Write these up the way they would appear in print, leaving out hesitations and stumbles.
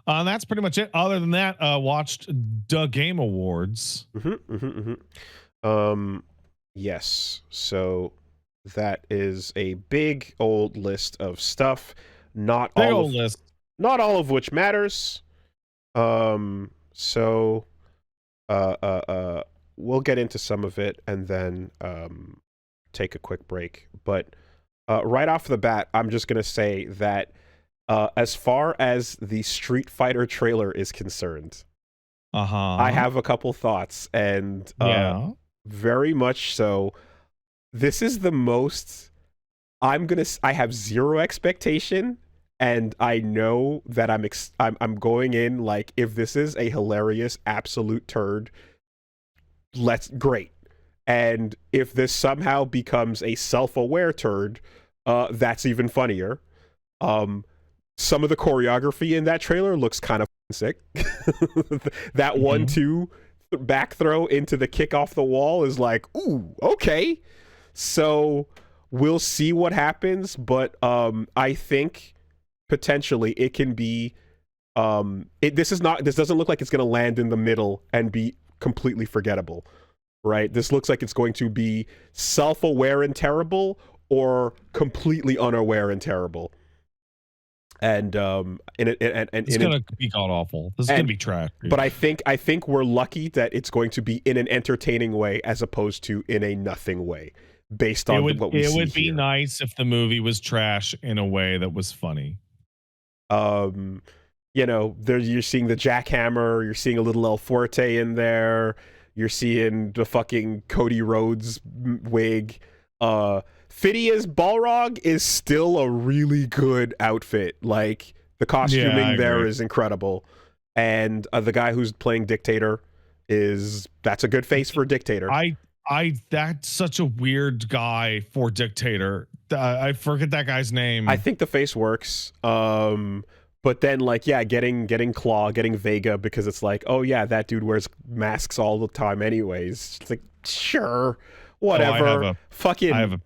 That's pretty much it. Other than that, watched the Game Awards. Yes. So that is a big old list of stuff. Not Big all old of list. not all of which matters. So we'll get into some of it and then take a quick break. But right off the bat, I'm just gonna say that as far as the Street Fighter trailer is concerned, I have a couple thoughts, and very much so. This is the most I have zero expectation, and I know that I'm going in like, if this is a hilarious absolute turd, great. And if this somehow becomes a self-aware turd, that's even funnier. Some of the choreography in that trailer looks kind of sick. That 1-2 back throw into the kick off the wall is like, ooh, okay. So we'll see what happens, but I think potentially it can be this doesn't look like it's going to land in the middle and be completely forgettable, right? This looks like it's going to be self-aware and terrible, or completely unaware and terrible. And it's gonna be god awful. This is gonna be trash. But I think we're lucky that it's going to be in an entertaining way as opposed to in a nothing way, based on what we see. It would be here. nice if the movie was trash in a way that was funny. You know, you're seeing the jackhammer, you're seeing a little El Fuerte in there, you're seeing the fucking Cody Rhodes wig. Phidias Balrog is still a really good outfit. Like, the costuming there is incredible. And the guy who's playing Dictator that's a good face for Dictator. That's such a weird guy for Dictator. I forget that guy's name. I think the face works. But then, like, yeah, getting Claw, getting Vega, because it's like, oh yeah, that dude wears masks all the time anyways. It's like, sure, whatever. I have a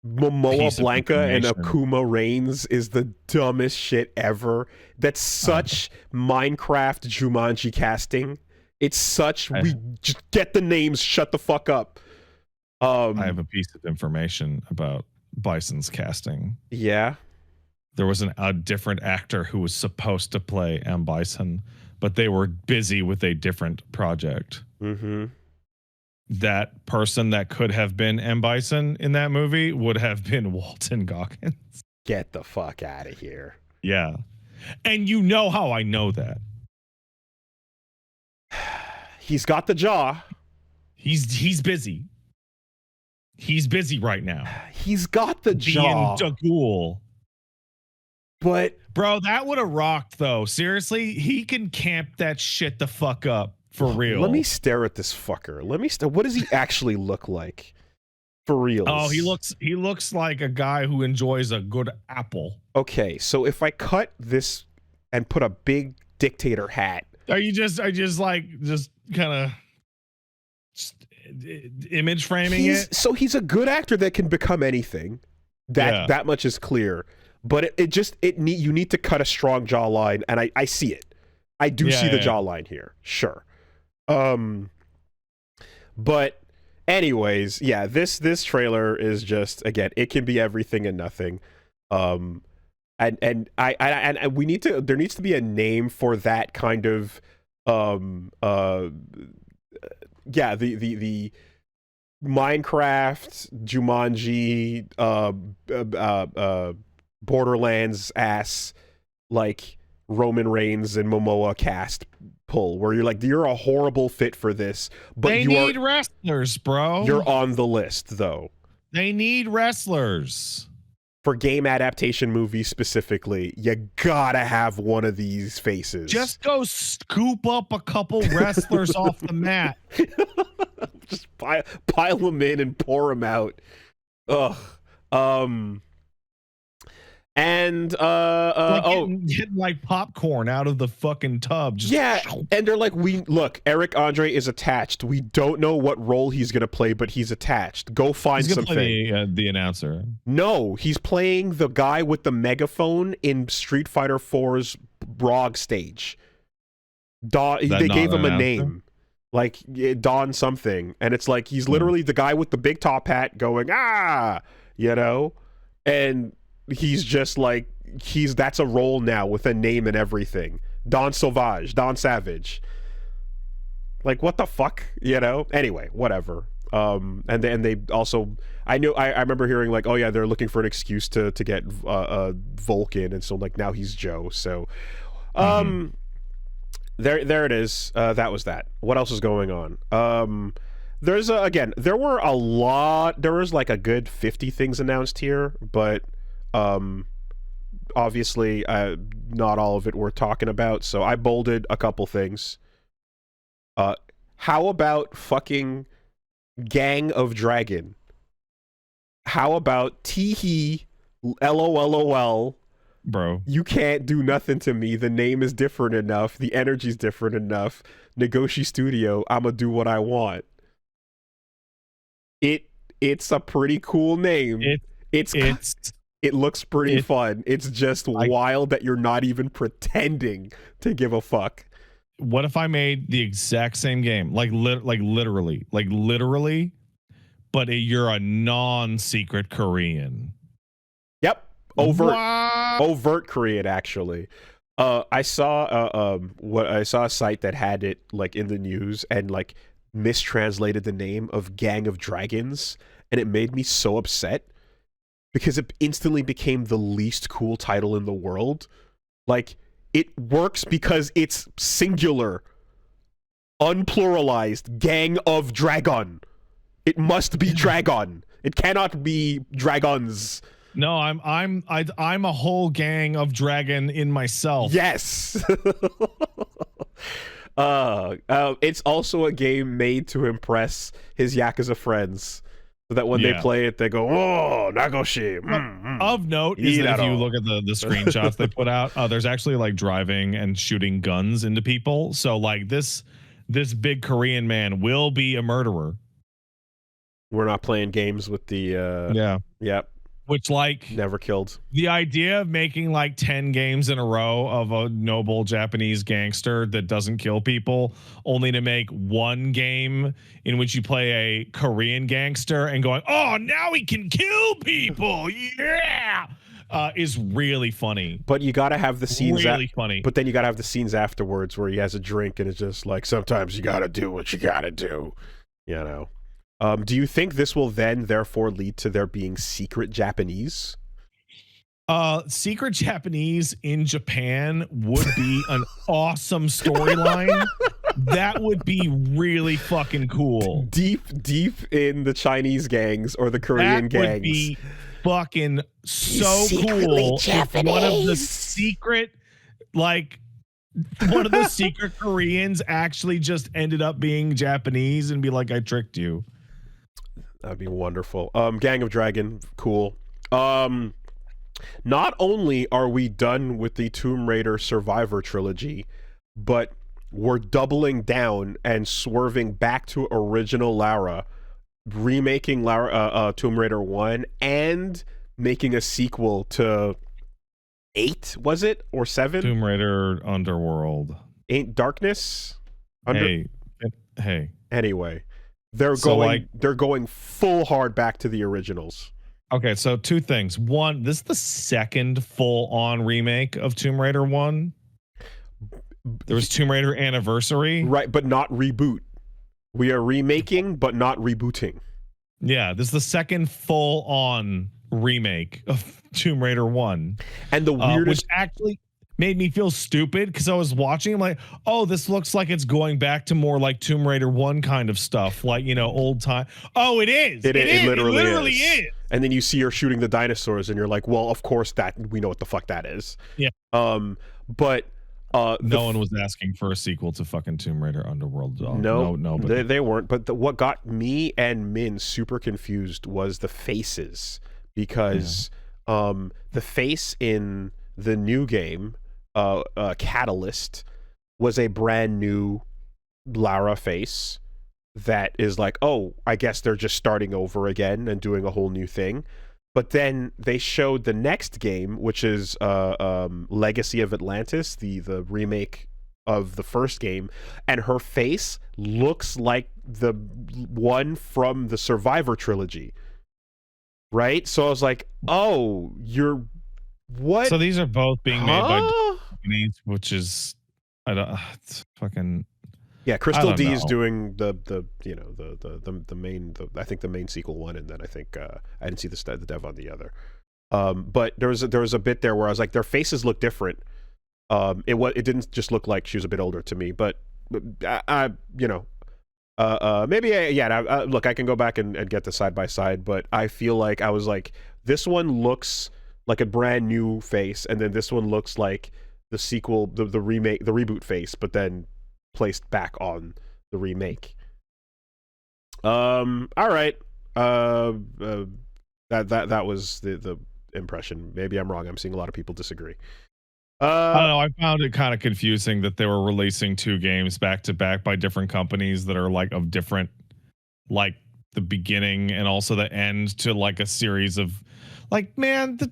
Momoa Blanca and Akuma Reigns is the dumbest shit ever. That's such Minecraft Jumanji casting. It's such, we just get the names, shut the fuck up. I have a piece of information about Bison's casting. Yeah. There was a different actor who was supposed to play M. Bison, but they were busy with a different project. That person that could have been M. Bison in that movie would have been Walton Goggins. Get the fuck out of here. Yeah. And you know how I know that. He's got the jaw. He's busy. He's busy right now. He's got the jaw. Being Dagul. But bro, that would have rocked though. Seriously, he can camp that shit the fuck up. For real. Let me stare at this fucker. What does he actually look like? For real. Oh, he looks like a guy who enjoys a good apple. Okay, so if I cut this and put a big Dictator hat. Are you just kind of image framing it? So he's a good actor that can become anything. That much is clear. But you need to cut a strong jawline, and I see it. I do see the jawline here. Sure. But anyways, yeah, this trailer is just, again, it can be everything and nothing. And we need to, there needs to be a name for that kind of the Minecraft, Jumanji, Borderlands ass, like Roman Reigns and Momoa cast pull, where you're like, you're a horrible fit for this, but they need wrestlers, bro. You're on the list though. They need wrestlers for game adaptation movies specifically. You gotta have one of these faces. Just go scoop up a couple wrestlers off the mat. Just pile them in and pour them out. Ugh. And getting like popcorn out of the fucking tub. Just and they're like, look, Eric Andre is attached. We don't know what role he's gonna play, but he's attached. Go find something. Play the announcer. No, he's playing the guy with the megaphone in Street Fighter 4's Brog stage. Dawn. That They not gave him an a announcer? name, like Dawn something, and it's like he's Hmm. literally the guy with the big top hat going you know, and he's just like that's a role now with a name and everything. Don Sauvage, Don Savage. Like what the fuck, you know? Anyway, whatever. And they also, I remember hearing like, oh yeah, they're looking for an excuse to get Vulcan, and so like now he's Joe. So, Mhm. there it is. That was that. What else is going on? There's again, there was like a good 50 things announced here, but obviously not all of it worth talking about. So I bolded a couple things. How about fucking Gang of Dragon? How about Teehee LOLOL? Bro. You can't do nothing to me. The name is different enough. The energy's different enough. Negoshi Studio, I'ma do what I want. It's a pretty cool name. It looks pretty fun. It's just wild that you're not even pretending to give a fuck. What if I made the exact same game, like literally, but you're a non-secret Korean? Yep, What? overt Korean actually. I saw I saw a site that had it like in the news and like mistranslated the name of Gang of Dragons, and it made me so upset because it instantly became the least cool title in the world. Like, it works because it's singular, unpluralized, Gang of Dragon. It must be Dragon. It cannot be dragons. No, I'm a whole gang of dragon in myself. Yes. It's also a game made to impress his Yakuza friends, so that when they play it, they go, "Oh, Nagoshi." Of note is that if you look at the screenshots they put out, there's actually like driving and shooting guns into people. So like this big Korean man will be a murderer. We're not playing games with the Yep. Which, like, never killed. The idea of making like 10 games in a row of a noble Japanese gangster that doesn't kill people, only to make one game in which you play a Korean gangster and going, oh, now he can kill people. Yeah. Is really funny. But you got to have the scenes. Really funny. But then you got to have the scenes afterwards where he has a drink and it's just like, sometimes you got to do what you got to do, you know? Do you think this will then therefore lead to there being secret Japanese? Secret Japanese in Japan would be an awesome storyline. That would be really fucking cool. Deep in the Chinese gangs or the Korean gangs. That would be fucking so cool. Japanese. One of the secret, like, one of the secret Koreans actually just ended up being Japanese and be like, I tricked you. That'd be wonderful. Gang of Dragon, cool. Not only are we done with the Tomb Raider Survivor trilogy, but we're doubling down and swerving back to original Lara, remaking Tomb Raider 1 and making a sequel to 8, was it? Or 7? Tomb Raider Underworld. Ain't Darkness? Hey. Anyway, they're going full hard back to the originals. Okay, so two things. One, this is the second full-on remake of Tomb Raider 1. There was Tomb Raider Anniversary. Right, but not reboot. We are remaking, but not rebooting. Yeah, this is the second full-on remake of Tomb Raider 1. And the weirdest... which actually made me feel stupid because I was watching, I'm like, oh, this looks like it's going back to more like Tomb Raider 1 kind of stuff, like, you know, old time. Oh, it is. It literally is. And then you see her shooting the dinosaurs and you're like, well, of course that we know what the fuck that is. Yeah. But no one was asking for a sequel to fucking Tomb Raider Underworld. No, they weren't. But what got me and Min super confused was the faces, because the face in the new game, Catalyst, was a brand new Lara face that is like, oh, I guess they're just starting over again and doing a whole new thing. But then they showed the next game, which is Legacy of Atlantis, the remake of the first game, and her face looks like the one from the Survivor trilogy, right? So I was like, oh, you're what? So these are both being made by Huh? companies, which is I don't it's fucking Yeah, I Crystal don't D is know. doing the you know the main I think the main sequel one, and then I think I didn't see the dev on the other. But there was a bit there where I was like, their faces look different. It didn't just look like she was a bit older to me, but I you know maybe look, I can go back and get the side by side, but I feel like I was like, this one looks like a brand new face, and then this one looks like the sequel, the remake, the reboot face, but then placed back on the remake. All right. That was the impression. Maybe I'm wrong. I'm seeing a lot of people disagree. I don't know. I found it kind of confusing that they were releasing 2 games back to back by different companies that are like of different, like the beginning and also the end to like a series of, like, man, the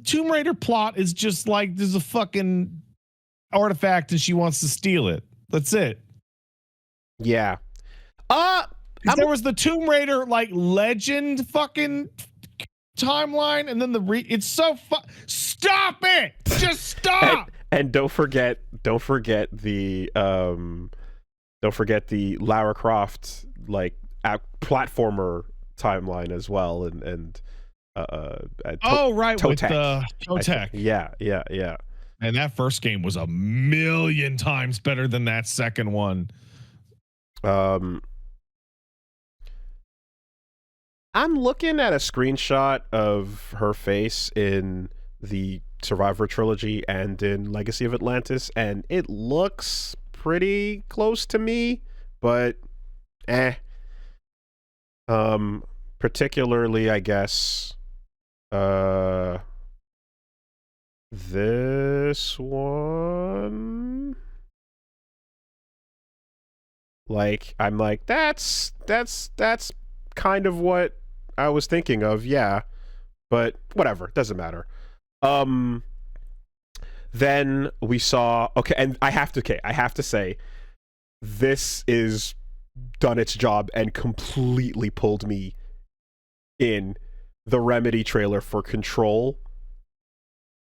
Tomb Raider plot is just like there's a fucking artifact and she wants to steal it. That's it. Yeah. There was the Tomb Raider like legend fucking timeline, and then it's so stop it, just stop. And don't forget the Lara Croft like platformer timeline as well, and right, with the Totec. Yeah. And that first game was a million times better than that second one. I'm looking at a screenshot of her face in the Survivor trilogy and in Legacy of Atlantis, and it looks pretty close to me, but particularly, I guess, this one, like, I'm like, that's kind of what I was thinking of, yeah, but whatever, doesn't matter. Then we saw, and I have to say, this is done its job and completely pulled me in. The Remedy trailer for Control,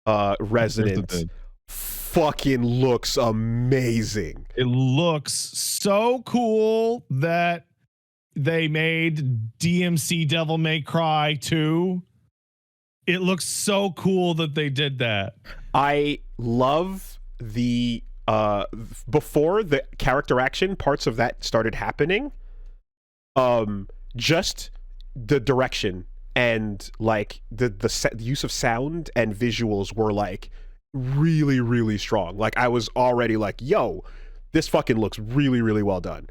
Resonance, fucking looks amazing. It looks so cool that they made DMC Devil May Cry 2. It looks so cool that they did that. I love the before the character action parts of that started happening, just the direction and like the use of sound and visuals were like really, really strong. Like, I was already like, yo, this fucking looks really, really well done.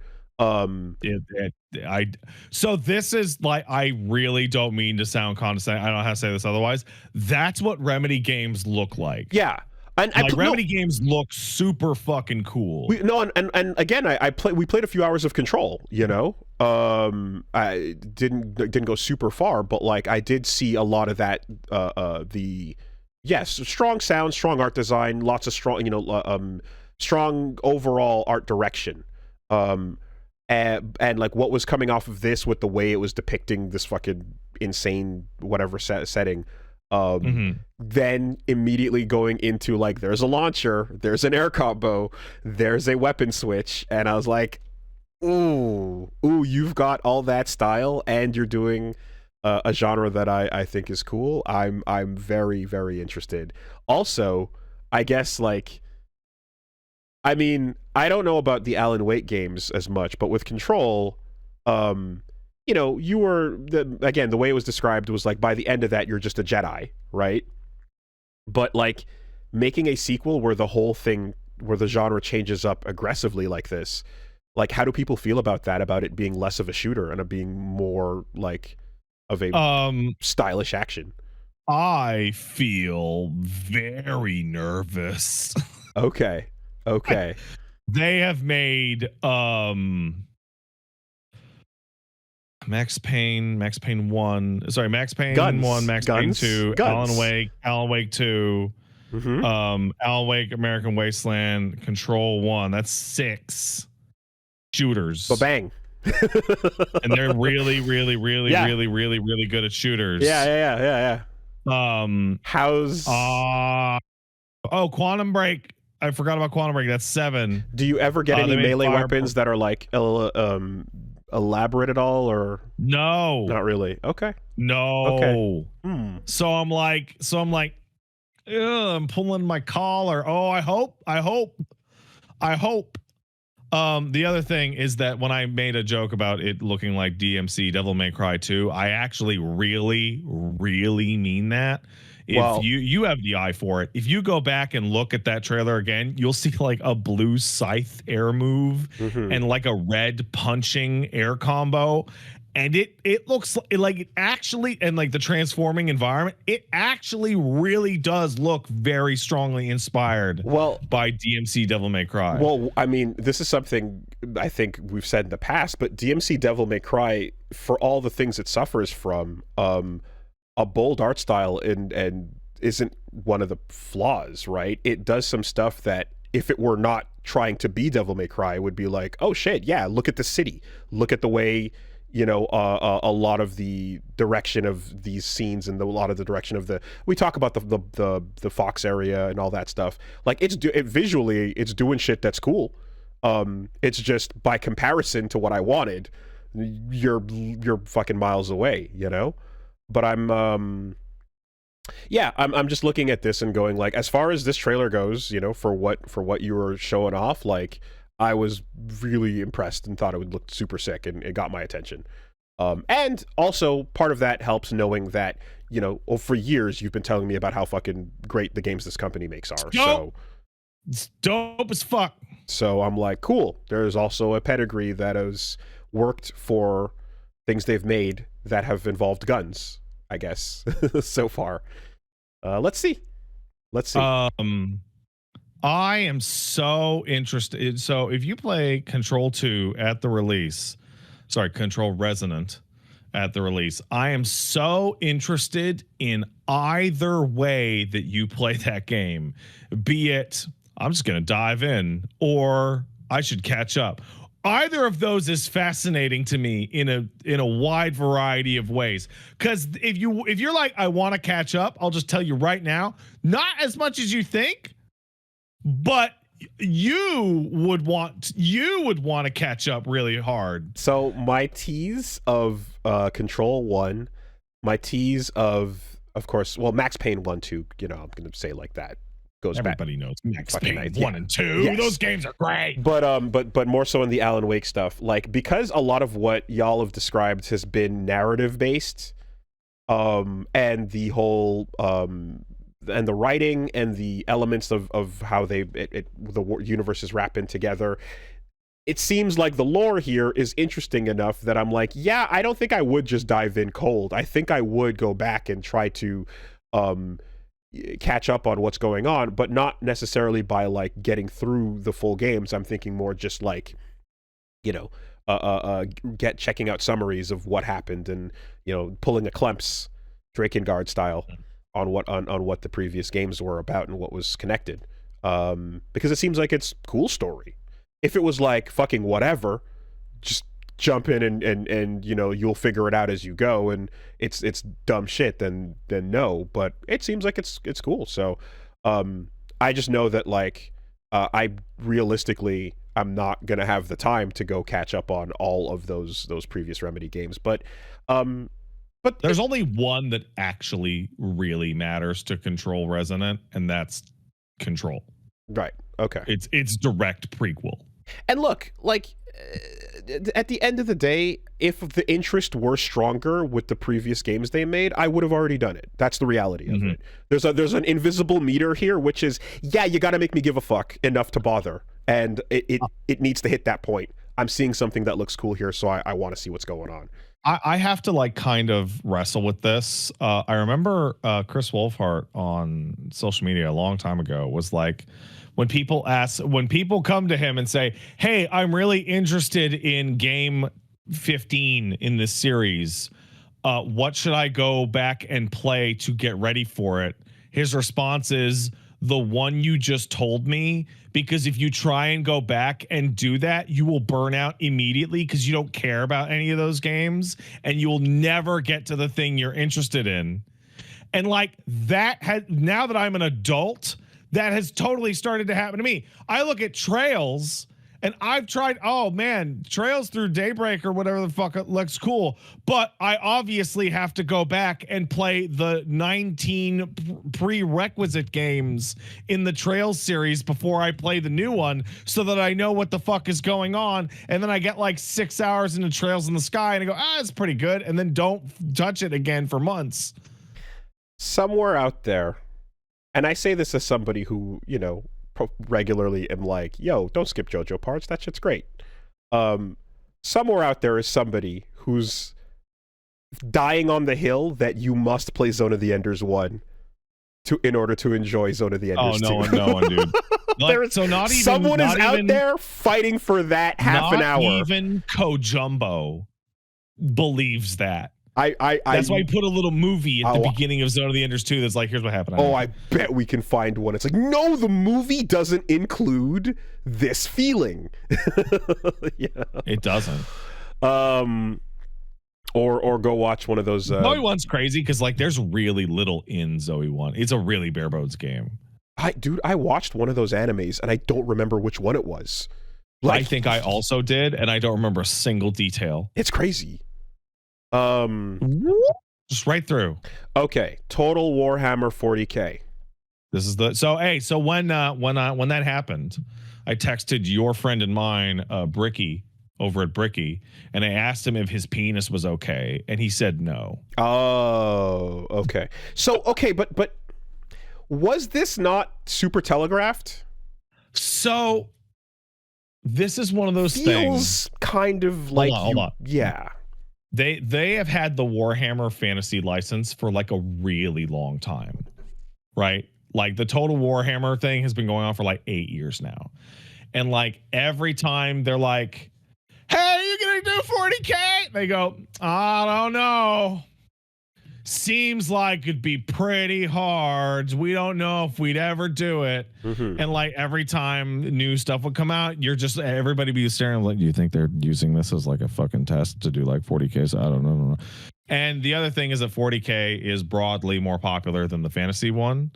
So this is like, I really don't mean to sound condescending. I don't know how to say this otherwise. That's what Remedy games look like. Yeah. And like Remedy games look super fucking cool. And again, we played a few hours of Control, you know. I didn't go super far, but like I did see a lot of that. Strong sound, strong art design, lots of strong, strong overall art direction. And like what was coming off of this with the way it was depicting this fucking insane whatever setting. Then immediately going into like, there's a launcher, there's an air combo, there's a weapon switch, and I was like, ooh, you've got all that style, and you're doing a genre that I think is cool. I'm very, very interested. Also, I guess, like, I mean, I don't know about the Alan Wake games as much, but with Control, you were, again, the way it was described was like, by the end of that, you're just a Jedi, right? But like, making a sequel where the whole thing, where the genre changes up aggressively like this, like, how do people feel about that, about it being less of a shooter and it being more like of a stylish action? I feel very nervous. Okay. They have made Max Payne 1. Sorry, Max Payne Guns. 1, Max Payne 2, Guns. Alan Wake 2, Mm-hmm. Alan Wake, American Wasteland, Control 1. That's 6 shooters. Bang. And they're really, really, really, Yeah. really, really, really good at shooters. Yeah. How's Quantum Break. I forgot about Quantum Break. That's 7. Do you ever get any melee weapons that are like elaborate at all, or no? Not really. Okay. No. Okay. So I'm like, I'm pulling my collar. Oh, I hope. The other thing is that when I made a joke about it looking like DMC Devil May Cry 2, I actually really, really mean that. If you have the eye for it, if you go back and look at that trailer again, you'll see like a blue scythe air move and like a red punching air combo. And it looks like it actually, and like the transforming environment, it actually really does look very strongly inspired by DMC Devil May Cry. Well, I mean, this is something I think we've said in the past, but DMC Devil May Cry, for all the things it suffers from, a bold art style and isn't one of the flaws, right? It does some stuff that if it were not trying to be Devil May Cry, would be like, oh shit, yeah, look at the city, look at the way, you know, a lot of the direction of these scenes and a lot of the direction of we talk about the Fox area and all that stuff. Like visually, it's doing shit that's cool. It's just by comparison to what I wanted, you're fucking miles away, you know? But I'm just looking at this and going like, as far as this trailer goes, you know, for what you were showing off, like, I was really impressed and thought it would look super sick, and it got my attention. And also part of that helps knowing that, you know, for years you've been telling me about how fucking great the games this company makes are. So it's dope as fuck. So I'm like, cool. There's also a pedigree that has worked for things they've made that have involved guns, I guess, so far. Let's see. I am so interested. So if you play Control 2 at the release, Control Resonant at the release, I am so interested in either way that you play that game, be it I'm just going to dive in or I should catch up. Either of those is fascinating to me in a wide variety of ways. Because if you're like, I want to catch up, I'll just tell you right now, not as much as you think, but you would want to catch up really hard. So my tease of Control 1, my tease of course, well, Max Payne 1, 2, you know, I'm going to say like that. Everybody knows Max Payne 1 and 2. Yes. Those games are great. But more so in the Alan Wake stuff, like, because a lot of what y'all have described has been narrative based, and the whole and the writing and the elements of how the universes wrap in together. It seems like the lore here is interesting enough that I'm like, yeah, I don't think I would just dive in cold. I think I would go back and try to catch up on what's going on, but not necessarily by like getting through the full games. I'm thinking more just like, you know, checking out summaries of what happened and, you know, pulling a Clemps Drakengard style on what the previous games were about and what was connected. Because it seems like it's cool story. If it was like fucking whatever, just jump in and you know, you'll figure it out as you go and it's dumb shit, then no. But it seems like it's cool. So I just know that like I realistically I'm not gonna have the time to go catch up on all of those previous Remedy games. But there's only one that actually really matters to Control Resonant, and that's Control. Right. Okay. It's direct prequel. And look, like at the end of the day, if the interest were stronger with the previous games they made, I would have already done it. That's the reality of it. There's an invisible meter here, which is, yeah, you got to make me give a fuck enough to bother, and it needs to hit that point. I'm seeing something that looks cool here, so I want to see what's going on. I have to like kind of wrestle with this. I remember Chris Wolfhart on social media a long time ago was like, when people come to him and say, hey, I'm really interested in game 15 in this series. What should I go back and play to get ready for it? His response is the one you just told me, because if you try and go back and do that, you will burn out immediately because you don't care about any of those games and you will never get to the thing you're interested in. And like that now that I'm an adult, that has totally started to happen to me. I look at Trails and I've tried, oh man, Trails Through Daybreak or whatever the fuck, it looks cool. But I obviously have to go back and play the 19 prerequisite games in the Trails series before I play the new one so that I know what the fuck is going on. And then I get like 6 hours into Trails in the Sky and I go, it's pretty good. And then don't touch it again for months. Somewhere out there, and I say this as somebody who, you know, regularly am like, yo, don't skip JoJo parts, that shit's great. Somewhere out there is somebody who's dying on the hill that you must play Zone of the Enders 1 in order to enjoy Zone of the Enders 2. Oh, no one, dude. Like, so not even someone is out there fighting for that half an hour. Not even Kojumbo believes that. That's why he put a little movie at the beginning of Zone of the Enders 2 that's like, here's what happened. I bet we can find one. It's like, no, the movie doesn't include this feeling. Yeah. It doesn't. Or go watch one of those. Zoe 1's crazy because like there's really little in Zoe 1. It's a really bare bones game. I watched one of those animes and I don't remember which one it was. Like, I think I also did, and I don't remember a single detail. It's crazy. Just right through. Okay, Total Warhammer 40K. This is so when that happened, I texted your friend and mine, Bricky, over at Bricky, and I asked him if his penis was okay, and he said no. Oh, okay. So okay, but was this not super telegraphed? So this is one of those things. Kind of like hold on. Yeah. They have had the Warhammer Fantasy license for like a really long time, right? Like the Total Warhammer thing has been going on for like 8 years now. And like every time they're like, hey, are you going to do 40K? They go, I don't know. Seems like it'd be pretty hard. We don't know if we'd ever do it. Mm-hmm. And like every time new stuff would come out, everybody be staring like, do you think they're using this as like a fucking test to do like 40K? So I don't know. And the other thing is that 40K is broadly more popular than the fantasy one.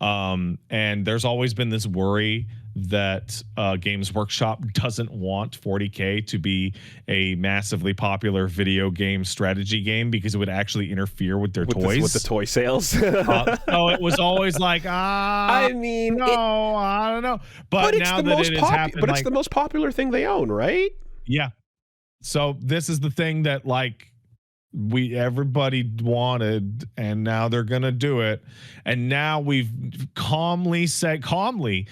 And there's always been this worry that Games Workshop doesn't want 40K to be a massively popular video game strategy game because it would actually interfere with their toys. With the toy sales. So it was always like, I don't know. But now that it has happened, but it's the most popular thing they own, right? Yeah. So this is the thing that like everybody wanted, and now they're gonna do it. And now we've calmly segued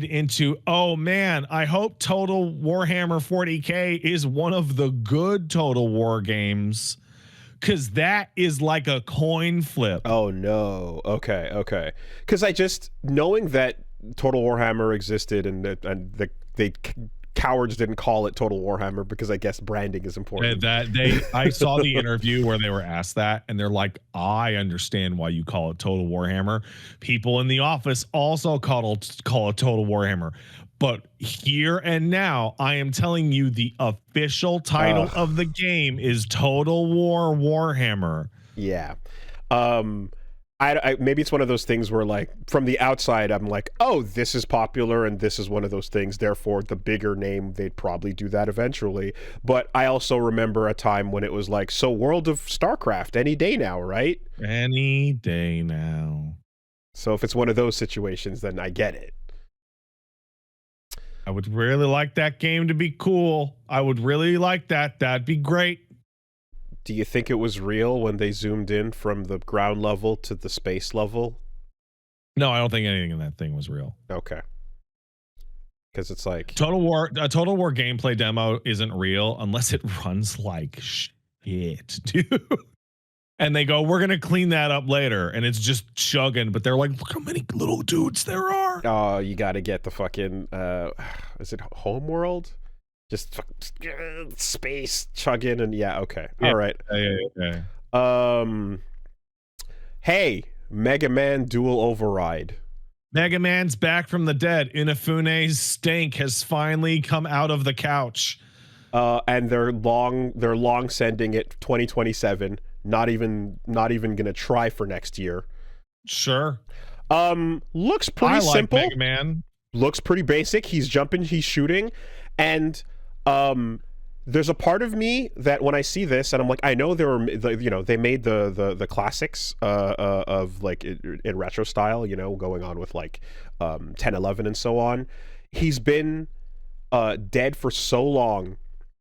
into, oh man, I hope Total Warhammer 40K is one of the good Total War games, because that is like a coin flip. Oh no. Okay. Because knowing that Total Warhammer existed and they cowards didn't call it Total Warhammer because I guess branding is important. I saw the interview where they were asked that, and they're like, I understand why you call it Total Warhammer. People in the office also call it Total Warhammer. But here and now, I am telling you the official title of the game is Total War Warhammer. Yeah. I maybe it's one of those things where like from the outside I'm like, oh, this is popular and this is one of those things, therefore the bigger name, they'd probably do that eventually. But I also remember a time when it was like, so World of StarCraft any day now, right? Any day now. So if it's one of those situations, then I get it. I would really like that game to be cool. I would really like that. That'd be great. Do you think it was real when they zoomed in from the ground level to the space level? No, I don't think anything in that thing was real. Okay. Because it's like a Total War gameplay demo isn't real unless it runs like shit, dude. And they go, we're going to clean that up later. And it's just chugging. But they're like, look how many little dudes there are. Oh, you got to get the fucking, is it Homeworld? just space chugging and yeah, okay. Yeah, All right. yeah. Hey, Mega Man Dual Override. Mega Man's back from the dead. Inafune's stink has finally come out of the couch. And they're long sending it 2027. Not even gonna try for next year. Sure. Looks pretty simple. Mega Man. Looks pretty basic. He's jumping, he's shooting, and there's a part of me that when I see this, and I'm like, I know they made the classics of like in retro style, going on with like 10, 11, and so on. He's been dead for so long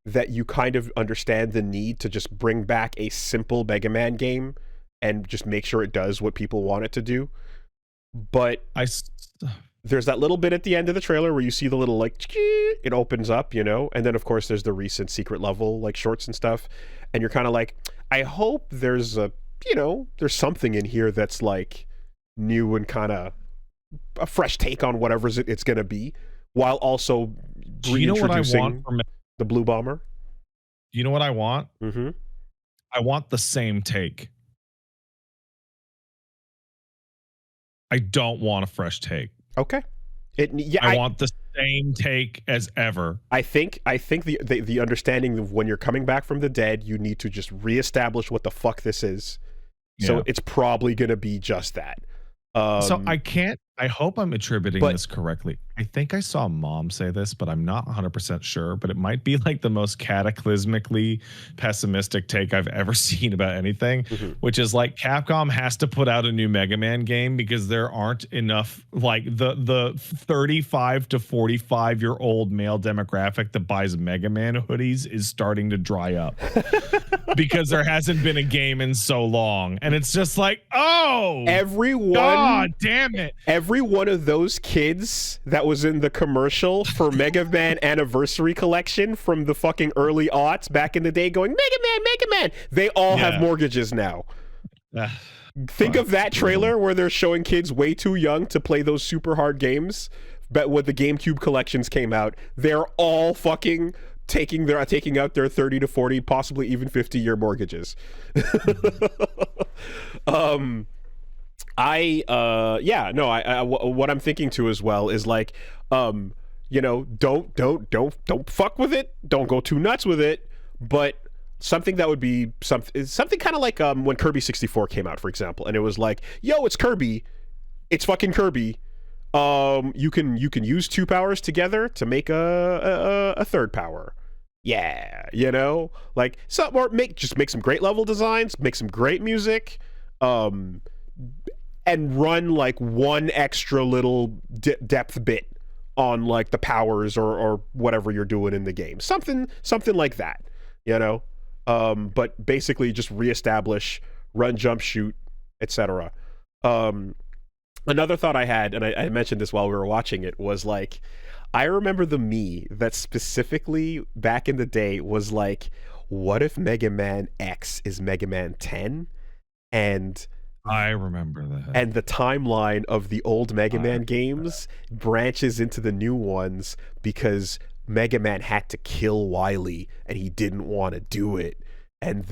that you kind of understand the need to just bring back a simple Mega Man game and just make sure it does what people want it to do. But there's that little bit at the end of the trailer where you see the little like it opens up, and then of course there's the recent secret level like shorts and stuff, and you're kind of like, I hope there's there's something in here that's like new and kind of a fresh take on whatever it's going to be, while also reintroducing the Blue Bomber. You know what I want? Mm-hmm. I want the same take. I don't want a fresh take. Okay. I want the same take as ever. I think the understanding of when you're coming back from the dead, you need to just reestablish what the fuck this is. Yeah. So it's probably going to be just that. So I hope I'm attributing this correctly. I think I saw Mom say this, but I'm not 100% sure. But it might be like the most cataclysmically pessimistic take I've ever seen about anything, which is like Capcom has to put out a new Mega Man game because there aren't enough, like the 35 to 45-year-old male demographic that buys Mega Man hoodies is starting to dry up because there hasn't been a game in so long. And it's just like, oh, God damn it. Every one of those kids that was in the commercial for Mega Man Anniversary Collection from the fucking early aughts back in the day going, Mega Man, they all have mortgages now. Think of that trailer where they're showing kids way too young to play those super hard games, but when the GameCube collections came out, they're all fucking taking out their 30 to 40, possibly even 50-year mortgages. What I'm thinking too as well is like, don't fuck with it. Don't go too nuts with it. But something that would be something kind of like when Kirby 64 came out, for example, and it was like, yo, it's Kirby, it's fucking Kirby. You can use two powers together to make a third power. Yeah, like or make some great level designs, make some great music. And run like one extra little depth bit on like the powers or whatever you're doing in the game. Something like that, but basically just reestablish run, jump, shoot, etc. Another thought I had, and I mentioned this while we were watching it, was like, I remember the me that specifically back in the day was like, what if Mega Man X is Mega Man 10? And I remember that. And the timeline of the old Mega Man games branches into the new ones because Mega Man had to kill Wily and he didn't want to do it. And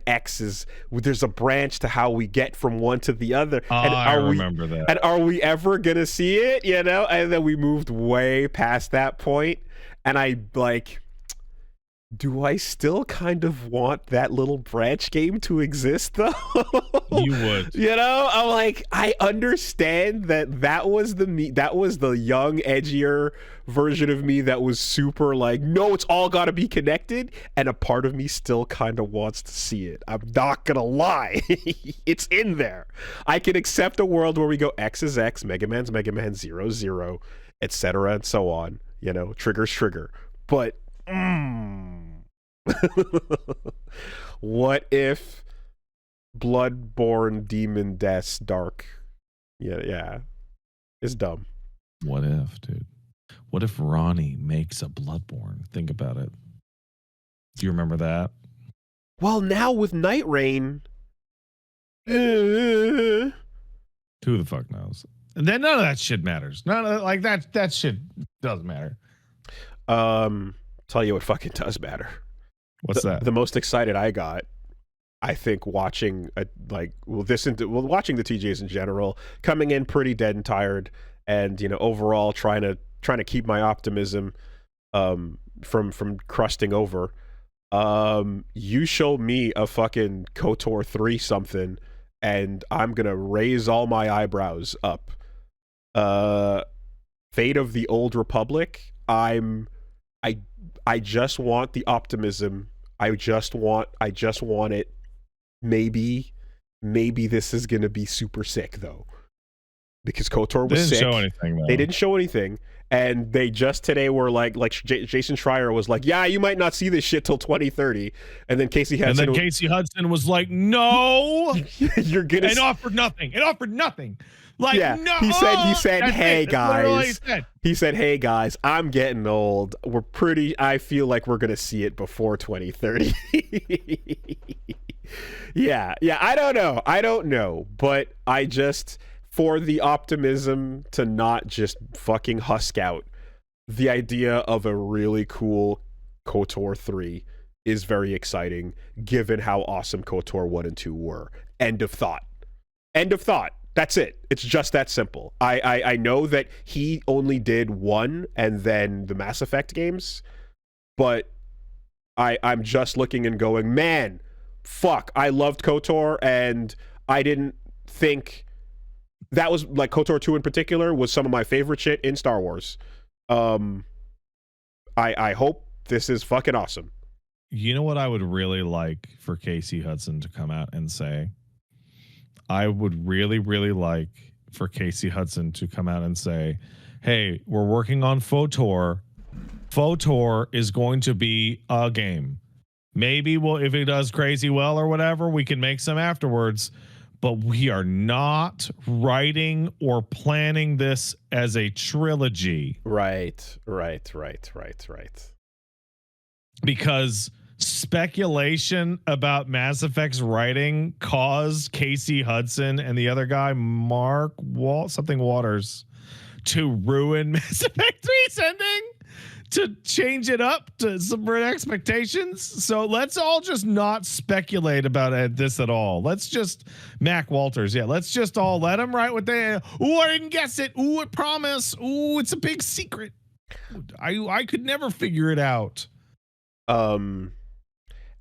X is, there's a branch to how we get from one to the other. I remember that. And are we ever going to see it, And then we moved way past that point. And I like, do I still kind of want that little branch game to exist though? You would. I'm like, I understand that was the young, edgier version of me that was super like, no, it's all got to be connected, and a part of me still kind of wants to see it. I'm not gonna lie. It's in there. I can accept a world where we go X is X, Mega Man's Mega Man, 0, 0, etc. and so on, trigger's trigger. But what if Bloodborne Demon Death's Dark? Yeah. It's dumb. What if, dude? What if Ronnie makes a Bloodborne? Think about it. Do you remember that? Well, now with Night Rain. Who the fuck knows? And then none of that shit matters. None of like that shit doesn't matter. tell you what fucking does matter. What's that? The most excited I got, I think, watching watching the TGAs in general, coming in pretty dead and tired, and overall trying to keep my optimism from crusting over. You show me a fucking KOTOR 3 something, and I'm gonna raise all my eyebrows up. Fate of the Old Republic. I just want the optimism. I just want it. Maybe this is gonna be super sick though, because KOTOR was sick. They didn't show anything though. They didn't show anything, and they just today were like Jason Schreier was like, yeah, you might not see this shit till 2030, and then Casey Hudson was like, no, you're gonna and offered nothing. It offered nothing. Like, yeah, no. he said, hey guys. He said, hey guys, I'm getting old. I feel like we're gonna see it before 2030. Yeah, I don't know, but I just, for the optimism to not just fucking husk out, the idea of a really cool KOTOR 3 is very exciting, given how awesome KOTOR 1 and 2 were. End of thought. That's it. It's just that simple. I know that he only did 1 and then the Mass Effect games, but I'm just looking and going, man, fuck, I loved KOTOR, and I didn't think that was, like, KOTOR 2 in particular was some of my favorite shit in Star Wars. I hope this is fucking awesome. You know what I would really like for Casey Hudson to come out and say? I would really, really like for Casey Hudson to come out and say, hey, we're working on FOTOR. FOTOR is going to be a game. Maybe if it does crazy well or whatever, we can make some afterwards. But we are not writing or planning this as a trilogy. Right. Because speculation about Mass Effect's writing caused Casey Hudson and the other guy, Mark Waters, to ruin Mass Effect 3's ending, to change it up, to subvert expectations. So let's all just not speculate about this at all. Let's just, Mac Walters, yeah, let's just all let them write what they, ooh, I didn't guess it, ooh, I promise, ooh, it's a big secret. I could never figure it out.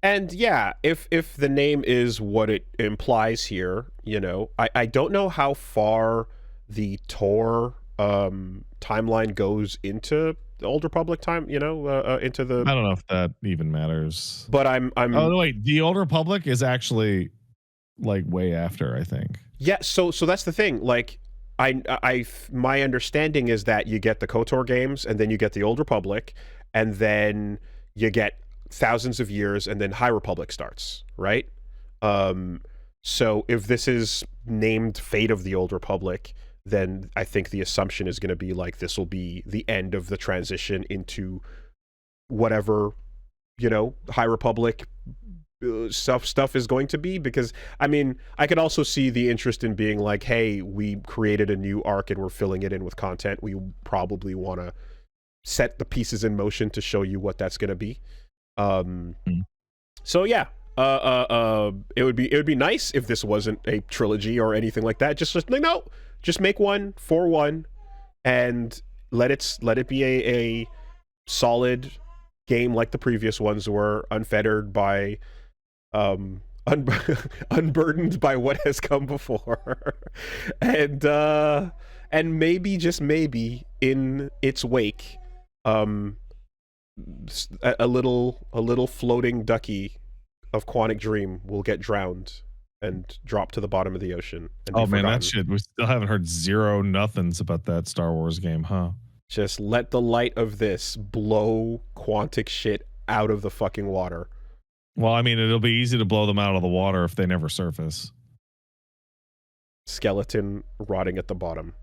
And yeah, if the name is what it implies here, I don't know how far the Tor timeline goes into the Old Republic time, into the. I don't know if that even matters. But I'm. Oh no, wait, the Old Republic is actually like way after, I think. Yeah, so that's the thing. Like, my understanding is that you get the KOTOR games, and then you get the Old Republic, and then you get thousands of years, and then High Republic starts, right? So if this is named Fate of the Old Republic, then I think the assumption is going to be like this will be the end of the transition into whatever High Republic stuff is going to be. Because I mean, I could also see the interest in being like, hey, we created a new arc and we're filling it in with content. We probably want to set the pieces in motion to show you what that's going to be. So yeah, it would be nice if this wasn't a trilogy or anything like that. Just like, no, just make one for one, and let it be a solid game like the previous ones were, unfettered by unburdened by what has come before. and maybe, just maybe, in its wake, a little floating ducky of Quantic Dream will get drowned and drop to the bottom of the ocean. And oh man, that shit, we still haven't heard zero nothings about that Star Wars game, huh? Just let the light of this blow Quantic shit out of the fucking water. Well, I mean, it'll be easy to blow them out of the water if they never surface. Skeleton rotting at the bottom.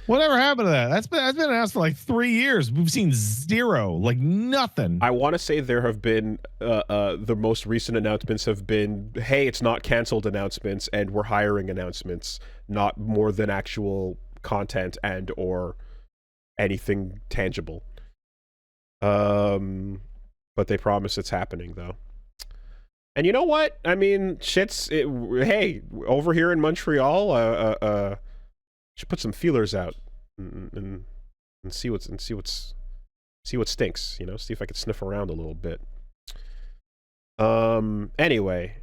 Whatever happened to that? That's been announced for like 3 years. We've seen zero, like nothing. I want to say there have been the most recent announcements have been, hey, it's not canceled announcements, and we're hiring announcements, not more than actual content and or anything tangible. But they promise it's happening though. And you know what? I mean, hey, over here in Montreal, should put some feelers out and see what stinks. You know, see if I could sniff around a little bit. Anyway,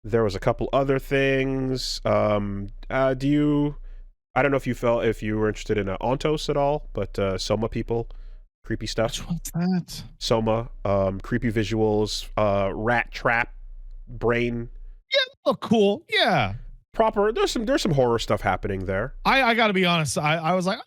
there was a couple other things. I don't know if you were interested in Ontos at all, but Soma people, creepy stuff. Which one's that? Soma, creepy visuals, rat trap, brain. Yeah, look cool. Yeah. Proper. There's some horror stuff happening there. I got to be honest. I was like,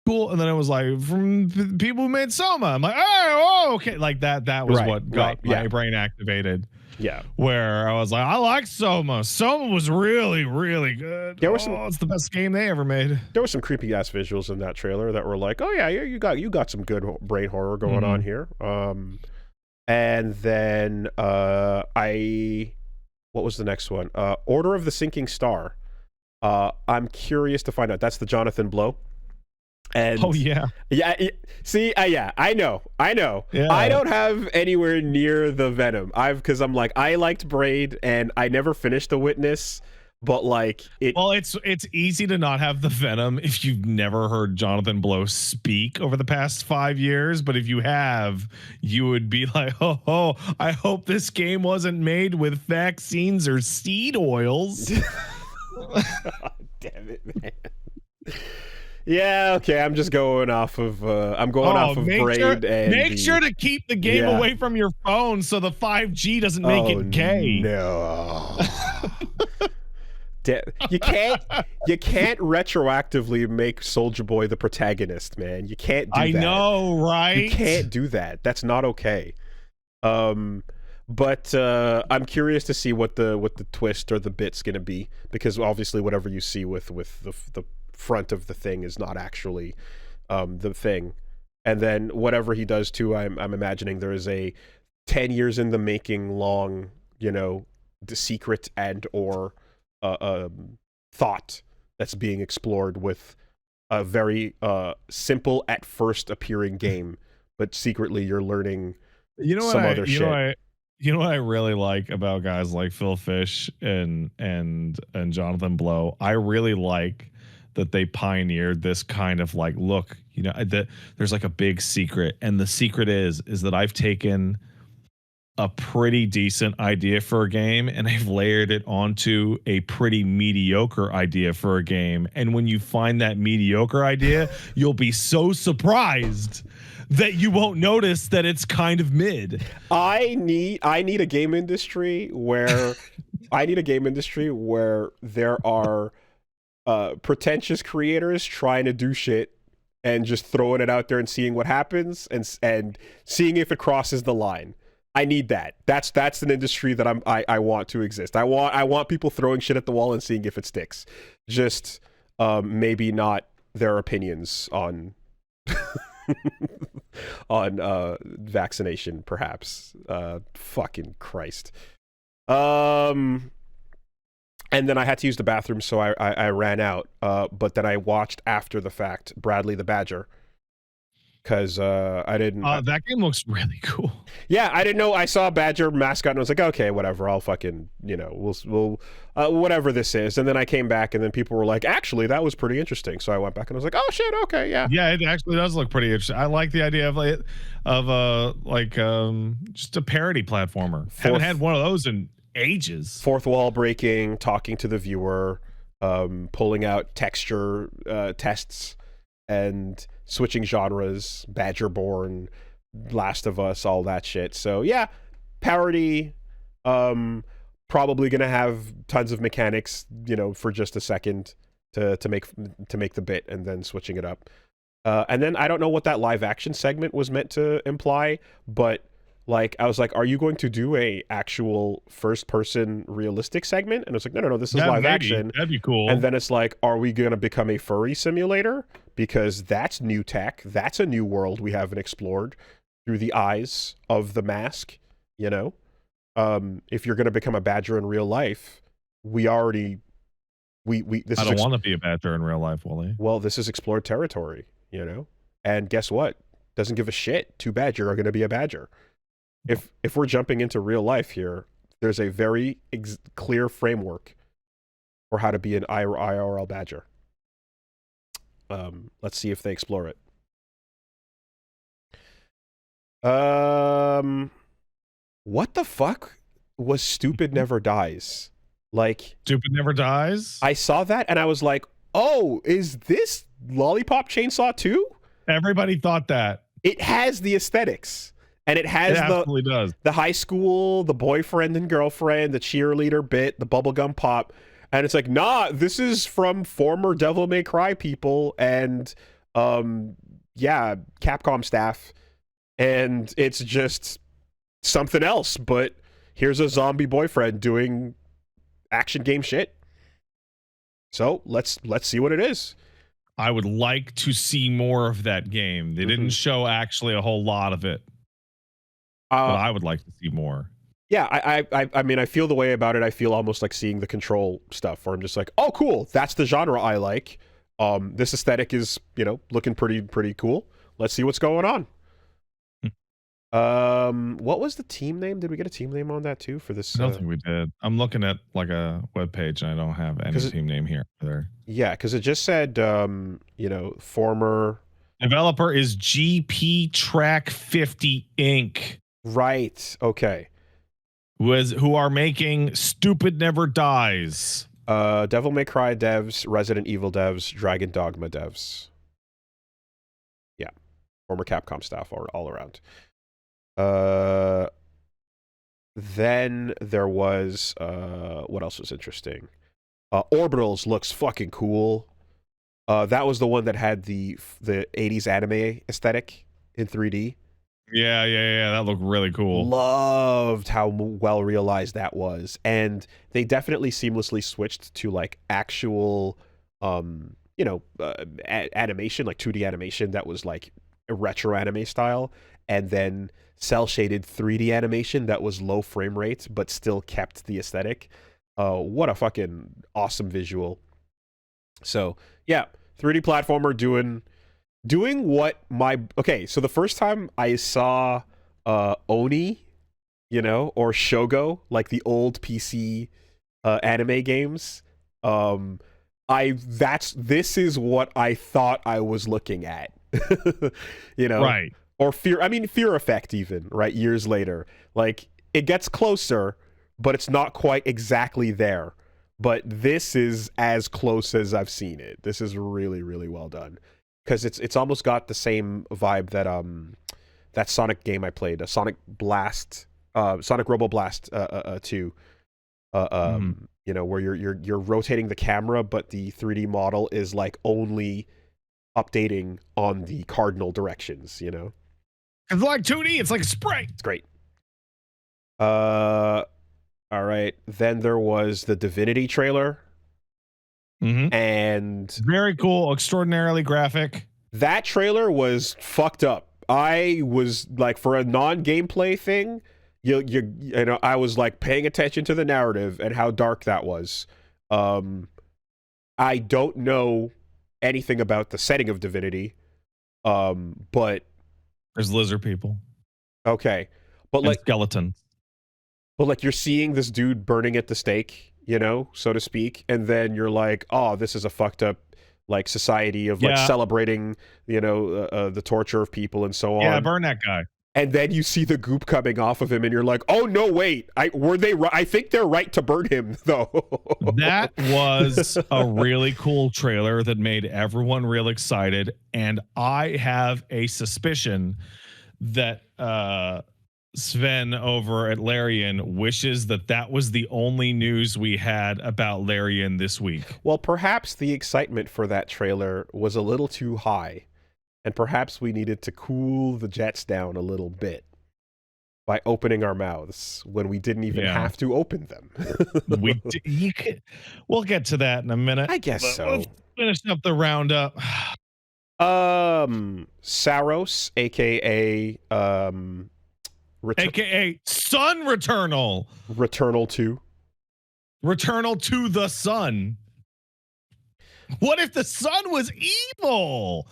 cool, and then it was like from people who made Soma. I'm like, oh, okay, like that. That was what got my brain activated. Yeah, where I was like, I like Soma. Soma was really, really good. It's the best game they ever made. There were some creepy ass visuals in that trailer that were like, oh yeah, you got some good brain horror going on here. And then what was the next one? Order of the Sinking Star. I'm curious to find out. That's the Jonathan Blow. And yeah, I know. Yeah. I don't have anywhere near the Venom. Because I'm like, I liked Braid and I never finished The Witness, but like it's easy to not have the Venom if you've never heard Jonathan Blow speak over the past 5 years. But if you have, you would be like, oh, I hope this game wasn't made with vaccines or seed oils. Oh, damn it, man. Yeah, okay. I'm just going off of. I'm going off of Braid. Make sure to keep the game away from your phone so the 5G doesn't make it gay. No. You can't retroactively make Soulja Boy the protagonist, man. You can't do that. I know, right? You can't do that. That's not okay. But I'm curious to see what the twist or the bit's gonna be, because obviously whatever you see with the front of the thing is not actually the thing. And then whatever he does too, I'm imagining there is a 10 years in the making long, the secret and or thought that's being explored with a very simple at first appearing game, but secretly you're learning some other shit. You know what I really like about guys like Phil Fish and Jonathan Blow? I really like that they pioneered this kind of like, look, there's like a big secret, and the secret is that I've taken a pretty decent idea for a game and I've layered it onto a pretty mediocre idea for a game. And when you find that mediocre idea, you'll be so surprised that you won't notice that it's kind of mid. I need a game industry where there are pretentious creators trying to do shit and just throwing it out there and seeing what happens and seeing if it crosses the line. I need that. That's an industry that I want to exist. I want people throwing shit at the wall and seeing if it sticks. Just maybe not their opinions on on vaccination, perhaps. Fucking Christ. And then I had to use the bathroom, so I ran out. But then I watched after the fact Bradley the Badger, because I didn't. That game looks really cool. Yeah, I didn't know. I saw a Badger mascot and I was like, okay, whatever. I'll fucking, we'll whatever this is. And then I came back and then people were like, actually, that was pretty interesting. So I went back and I was like, oh shit, okay, yeah. Yeah, it actually does look pretty interesting. I like the idea of just a parody platformer. Haven't had one of those in ages. Fourth wall breaking, talking to the viewer, pulling out texture tests and switching genres, Badgerborn, Last of Us, all that shit. So yeah, parody, probably gonna have tons of mechanics, for just a second to make the bit and then switching it up. And then I don't know what that live action segment was meant to imply, but like I was like, are you going to do a actual first person realistic segment? And it's like, no, this is live action. That'd be cool. And then it's like, are we going to become a furry simulator? Because that's new tech. That's a new world we haven't explored through the eyes of the mask. If you're going to become a badger in real life, I don't want to be a badger in real life, Woolie. Well, this is explored territory, and guess what? doesn't give a shit. Too bad, you're going to be a badger. If we're jumping into real life here, there's a very clear framework for how to be an IRL badger. Let's see if they explore it. What the fuck was Stupid Never Dies? Like, Stupid Never Dies? I saw that and I was like, oh, is this Lollipop Chainsaw 2? Everybody thought that. It has the aesthetics. And it has the high school, the boyfriend and girlfriend, the cheerleader bit, the bubblegum pop. And it's like, nah, this is from former Devil May Cry people and, yeah, Capcom staff. And it's just something else. But here's a zombie boyfriend doing action game shit. So let's see what it is. I would like to see more of that game. They didn't show actually a whole lot of it. But I would like to see more. Yeah, I mean, I feel the way about it. I feel almost like seeing the Control stuff, where I'm just like, oh, cool, that's the genre I like. This aesthetic is, looking pretty cool. Let's see what's going on. What was the team name? Did we get a team name on that too for this? I don't think we did. I'm looking at like a web page and I don't have any team name here either. Yeah, because it just said, former developer is GP Track 50 Inc. Right. Okay. Who are making Stupid Never Dies. Devil May Cry devs, Resident Evil devs, Dragon Dogma devs. Yeah. Former Capcom staff all around. Then there was what else was interesting? Orbitals looks fucking cool. That was the one that had the 80s anime aesthetic in 3D. Yeah, that looked really cool. Loved how well realized that was. And they definitely seamlessly switched to like actual animation, like 2D animation that was like a retro anime style, and then cell shaded 3D animation that was low frame rate but still kept the aesthetic. What a fucking awesome visual. So yeah, 3D platformer doing what so the first time I saw Oni, or Shogo, like the old PC anime games, this is what I thought I was looking at. Right. Or Fear Effect even, right? Years later. Like, it gets closer, but it's not quite exactly there. But this is as close as I've seen it. This is really, really well done. Because it's almost got the same vibe that that Sonic game I played, Sonic Robo Blast 2. Where you're rotating the camera, but the 3D model is like only updating on the cardinal directions, It's like 2D, it's like a spray. It's great. All right. Then there was the Divinity trailer. And very cool, extraordinarily graphic. That trailer was fucked up. I was like, for a non-gameplay thing, I was like paying attention to the narrative and how dark that was. I don't know anything about the setting of Divinity, but there's lizard people. Okay, but and like skeletons. But like, you're seeing this dude burning at the stake, so to speak, and then you're like, oh, this is a fucked up like society of like celebrating, the torture of people and so on. Yeah, burn that guy. And then you see the goop coming off of him, and you're like, "Oh no, wait! I think they're right to burn him, though." That was a really cool trailer that made everyone real excited, and I have a suspicion that Sven over at Larian wishes that was the only news we had about Larian this week. Well, perhaps the excitement for that trailer was a little too high. And perhaps we needed to cool the jets down a little bit by opening our mouths when we didn't even have to open them. We'll get to that in a minute. I guess so. Let's finish up the roundup. Saros, aka aka Sun Returnal. Returnal 2. Returnal to the Sun. What if the sun was evil?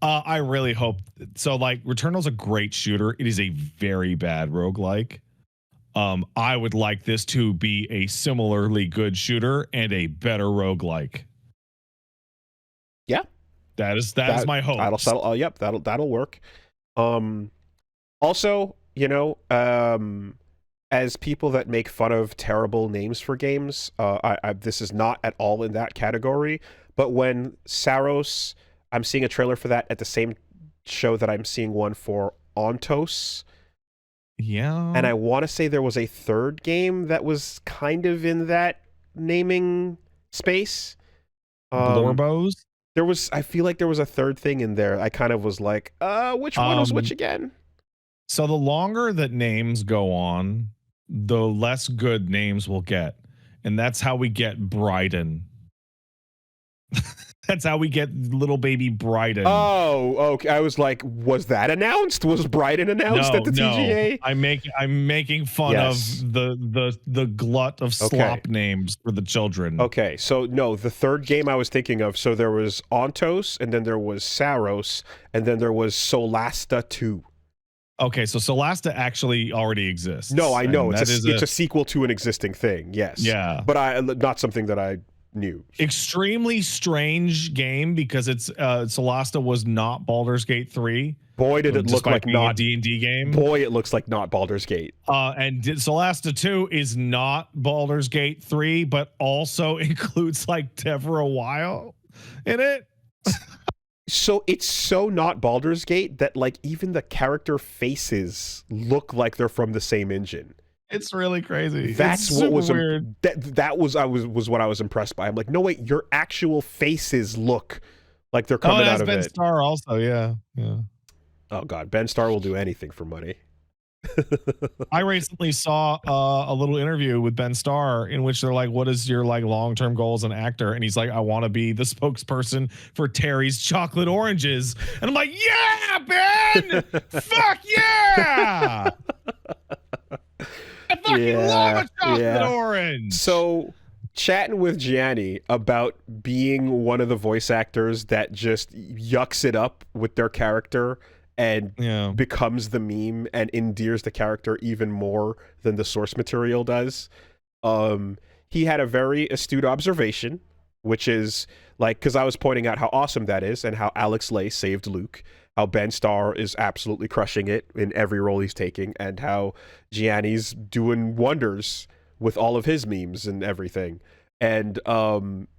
I really hope so. Like, Returnal's a great shooter. It is a very bad roguelike. I would like this to be a similarly good shooter and a better roguelike. Yeah, That is my hope. Yep, that'll work. Also, as people that make fun of terrible names for games, this is not at all in that category. But when Saros, I'm seeing a trailer for that at the same show that I'm seeing one for Ontos. Yeah. And I want to say there was a third game that was kind of in that naming space. Blorbos. I feel like there was a third thing in there. I kind of was like, which one was which again? So the longer that names go on, the less good names we'll get. And that's how we get Bryden. That's how we get little baby Bryden. Oh, okay. I was like, was that announced? Was Bryden announced at the TGA? I'm making fun of the glut of slop names for the children. Okay, so no, the third game I was thinking of, so there was Ontos, and then there was Saros, and then there was Solasta 2. Okay, so Solasta actually already exists. No, I know. It's a sequel to an existing thing, yes. Yeah. But not something that I knew. Extremely strange game because it's Solasta was not Baldur's Gate 3. Boy, did it look like not a D&D game. Boy, it looks like not Baldur's Gate. And Solasta 2 is not Baldur's Gate 3, but also includes like Devra Weil in it. So it's so not Baldur's Gate that like even the character faces look like they're from the same engine. It's really crazy. That's what was weird. That was what I was impressed by. I'm like, no wait, your actual faces look like they're coming out of Ben it. Starr also, yeah. Oh god, Ben Starr will do anything for money. I recently saw a little interview with Ben Starr in which they're like, what is your like long-term goal as an actor? And he's like, I want to be the spokesperson for Terry's Chocolate Oranges. And I'm like, yeah, Ben! Fuck yeah! I fucking love a chocolate orange! So, chatting with Gianni about being one of the voice actors that just yucks it up with their character and becomes the meme and endears the character even more than the source material does. He had a very astute observation, which is like, because I was pointing out how awesome that is and how Alex Lay saved Luke, how Ben Starr is absolutely crushing it in every role he's taking, and how Gianni's doing wonders with all of his memes and everything. And I want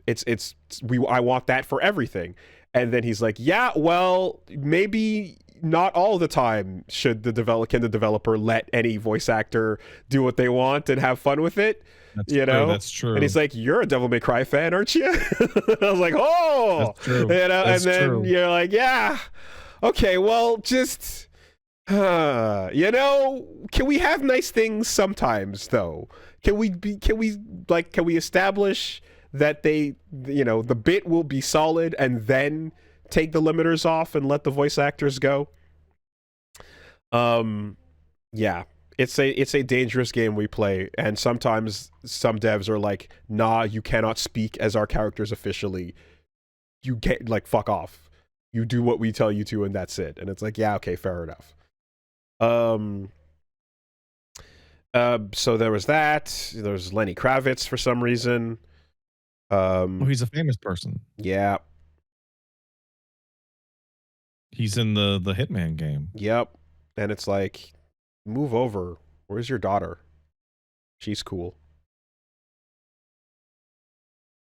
that for everything. And then he's like, yeah, well, maybe not all the time can the developer let any voice actor do what they want and have fun with it. That's true. And he's like, you're a Devil May Cry fan, aren't you? I was like, oh, that's true. And then you're like, yeah, okay, well, just can we have nice things sometimes though? Can we establish that the bit will be solid and then take the limiters off and let the voice actors go? Yeah, it's a dangerous game we play, and sometimes some devs are like, nah, you cannot speak as our characters officially. You get like, fuck off. You do what we tell you to, and that's it. And it's like, yeah, okay, fair enough. So there was that. There's Lenny Kravitz for some reason. He's a famous person. Yeah. He's in the Hitman game. Yep. And it's like, move over. Where's your daughter? She's cool.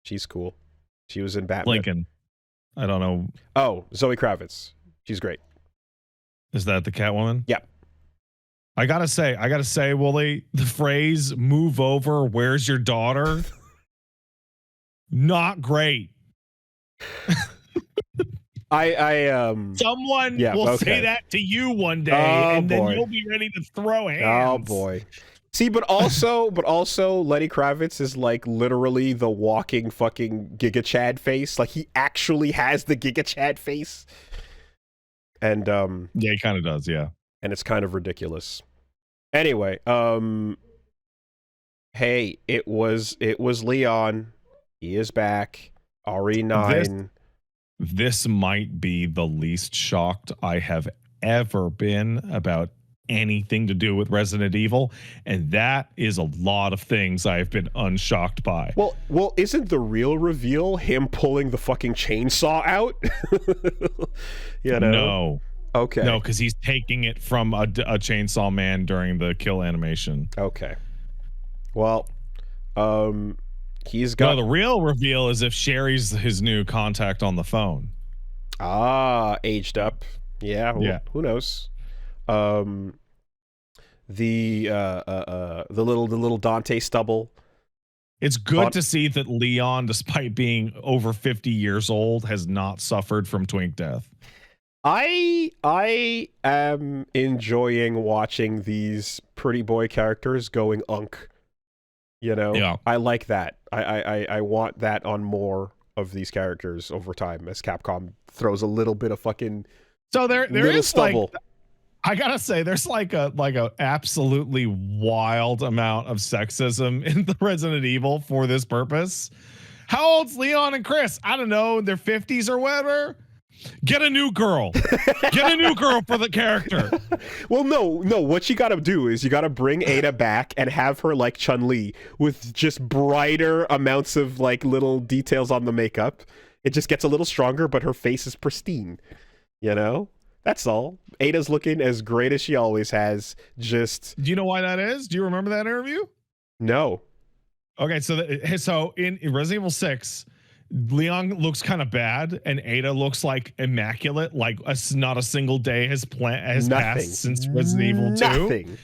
She's cool. She was in Batman. Lincoln. I don't know. Oh, Zoe Kravitz. She's great. Is that the Catwoman? Yep. I gotta say, Woolie, the phrase "move over, where's your daughter?" not great. Someone will say that to you one day, then you'll be ready to throw hands. Oh boy. See, but also Lenny Kravitz is like literally the walking fucking Giga Chad face. Like he actually has the Giga Chad face. And yeah, he kind of does, yeah. And it's kind of ridiculous. Anyway, hey, it was Leon. He is back. RE9. this might be the least shocked I have ever been about anything to do with Resident Evil, and that is a lot of things I've been unshocked by. Well, isn't the real reveal him pulling the fucking chainsaw out? You know? No. Okay. No, because he's taking it from a chainsaw man during the kill animation. Okay. Well, he's got. No, the real reveal is if Sherry's his new contact on the phone. Aged up. Yeah. Yeah. Who knows? The little Dante stubble. It's good to see that Leon, despite being over 50 years old, has not suffered from twink death. I am enjoying watching these pretty boy characters going unk. You know, yeah. I like that. I want that on more of these characters over time as Capcom throws a little bit of fucking. So there is stubble. Like, I gotta say, there's like a absolutely wild amount of sexism in the Resident Evil for this purpose. How old's Leon and Chris? I don't know, in their 50s or whatever. Get a new girl. Get a new girl for the character. Well, no. What you got to do is you got to bring Ada back and have her like Chun-Li with just brighter amounts of like little details on the makeup. It just gets a little stronger, but her face is pristine. You know? That's all. Ada's looking as great as she always has. Just. Do you know why that is? Do you remember that interview? No. Okay, so in Resident Evil 6, Leon looks kind of bad, and Ada looks like immaculate. Like not a single day has passed since Resident Evil 2. Nothing.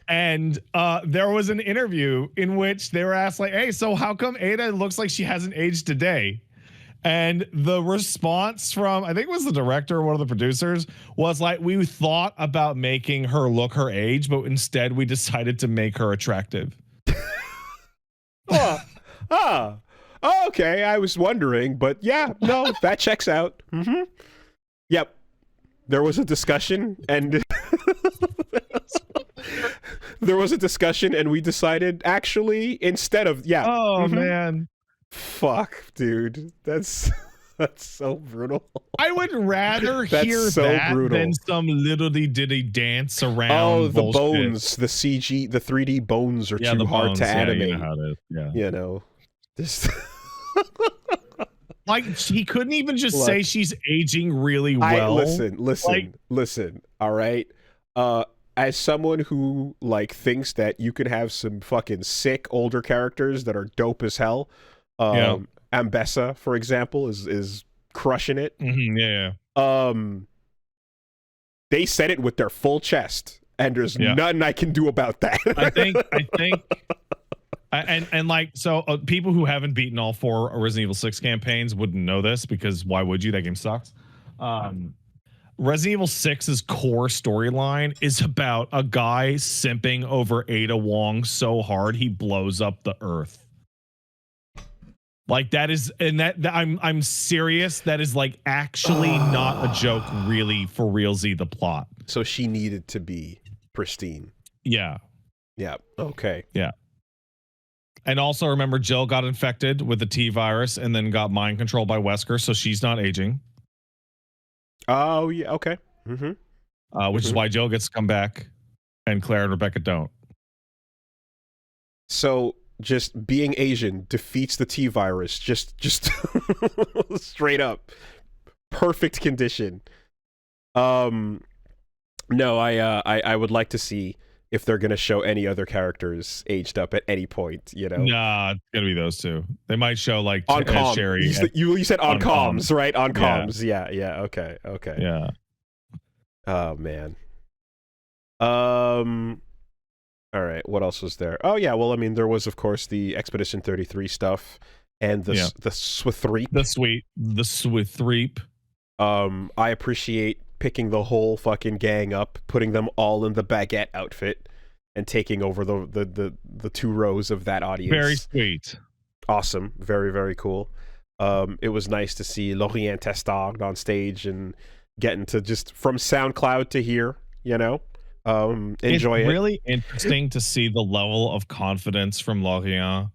And there was an interview in which they were asked, like, "Hey, so how come Ada looks like she hasn't aged a day?" And the response from, I think it was the director or one of the producers, was like, "We thought about making her look her age, but instead we decided to make her attractive." Okay, I was wondering, but yeah, no, that checks out. Mm-hmm. Yep. There was a discussion, and we decided, actually, instead of, man. Fuck, dude. That's so brutal. I would rather hear that than some little diddy dance around. Oh, the bullshit. bones, the CG, the 3D bones are too hard to animate. You know how it is. Yeah. You know, this. Like, he couldn't even just say she's aging really well. Listen. All right. As someone who like thinks that you could have some fucking sick older characters that are dope as hell. Ambessa, for example, is crushing it. Mm-hmm, yeah. They said it with their full chest, and there's nothing I can do about that. I think and like, so people who haven't beaten all 4 Resident Evil 6 campaigns wouldn't know this, because why would you? That game sucks. Resident Evil 6's core storyline is about a guy simping over Ada Wong so hard he blows up the earth. Like, that is, and that I'm serious. That is like actually not a joke, really, for realsy the plot. So she needed to be pristine. Yeah. Yeah. Okay. Yeah. And also remember, Jill got infected with the T virus and then got mind controlled by Wesker, so she's not aging. Oh yeah. Okay. Mm-hmm. Which is why Jill gets to come back, and Claire and Rebecca don't. So just being Asian defeats the T virus. Just straight up, perfect condition. No, I would like to see if they're gonna show any other characters aged up at any point. You know, nah, it's gonna be those two. They might show like on comms. Sherry. You said on comms, right? On comms. Yeah. Yeah. Okay. Yeah. Oh man. All right, what else was there? Oh yeah, well, I mean, there was of course the Expedition 33 stuff and the Swithreep. The Swithreep. I appreciate picking the whole fucking gang up, putting them all in the baguette outfit, and taking over the 2 rows of that audience. Very sweet. Awesome. Very, very cool. It was nice to see Lorient Testard on stage and getting to just from SoundCloud to here, you know. Enjoy it. It's really interesting to see the level of confidence from Lorient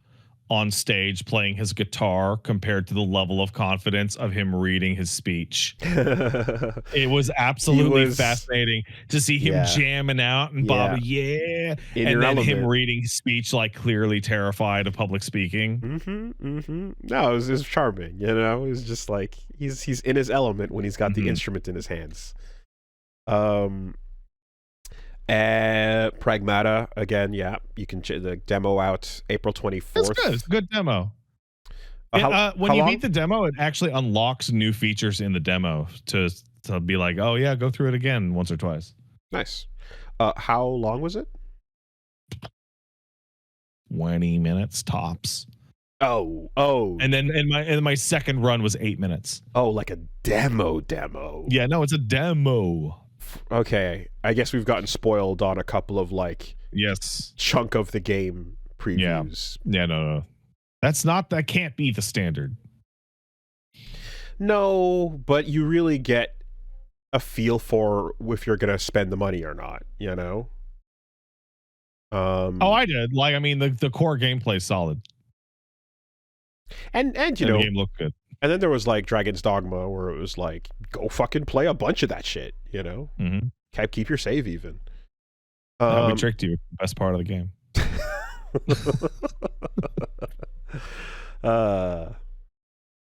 on stage playing his guitar compared to the level of confidence of him reading his speech. It was absolutely fascinating to see him jamming out and Bobby, and then him reading his speech like clearly terrified of public speaking. No, it was charming. You know, it was just like he's in his element when he's got the instrument in his hands. Pragmata again, you can the demo out April 24th. That's good. It's a good demo. When you beat the demo, it actually unlocks new features in the demo to be like, oh yeah, go through it again once or twice. Nice. How long was it? 20 minutes tops. Oh. And then my second run was 8 minutes. Oh, like a demo. Yeah, no, it's a demo. Okay, I guess we've gotten spoiled on a couple of like chunk of the game previews. Yeah, no. That can't be the standard. No, but you really get a feel for if you're gonna spend the money or not, you know? I did. Like, I mean, the core gameplay's solid. And you know, the game looked good. And then there was like Dragon's Dogma, where it was like, go fucking play a bunch of that shit, you know? Keep your save even. We tricked you. Best part of the game.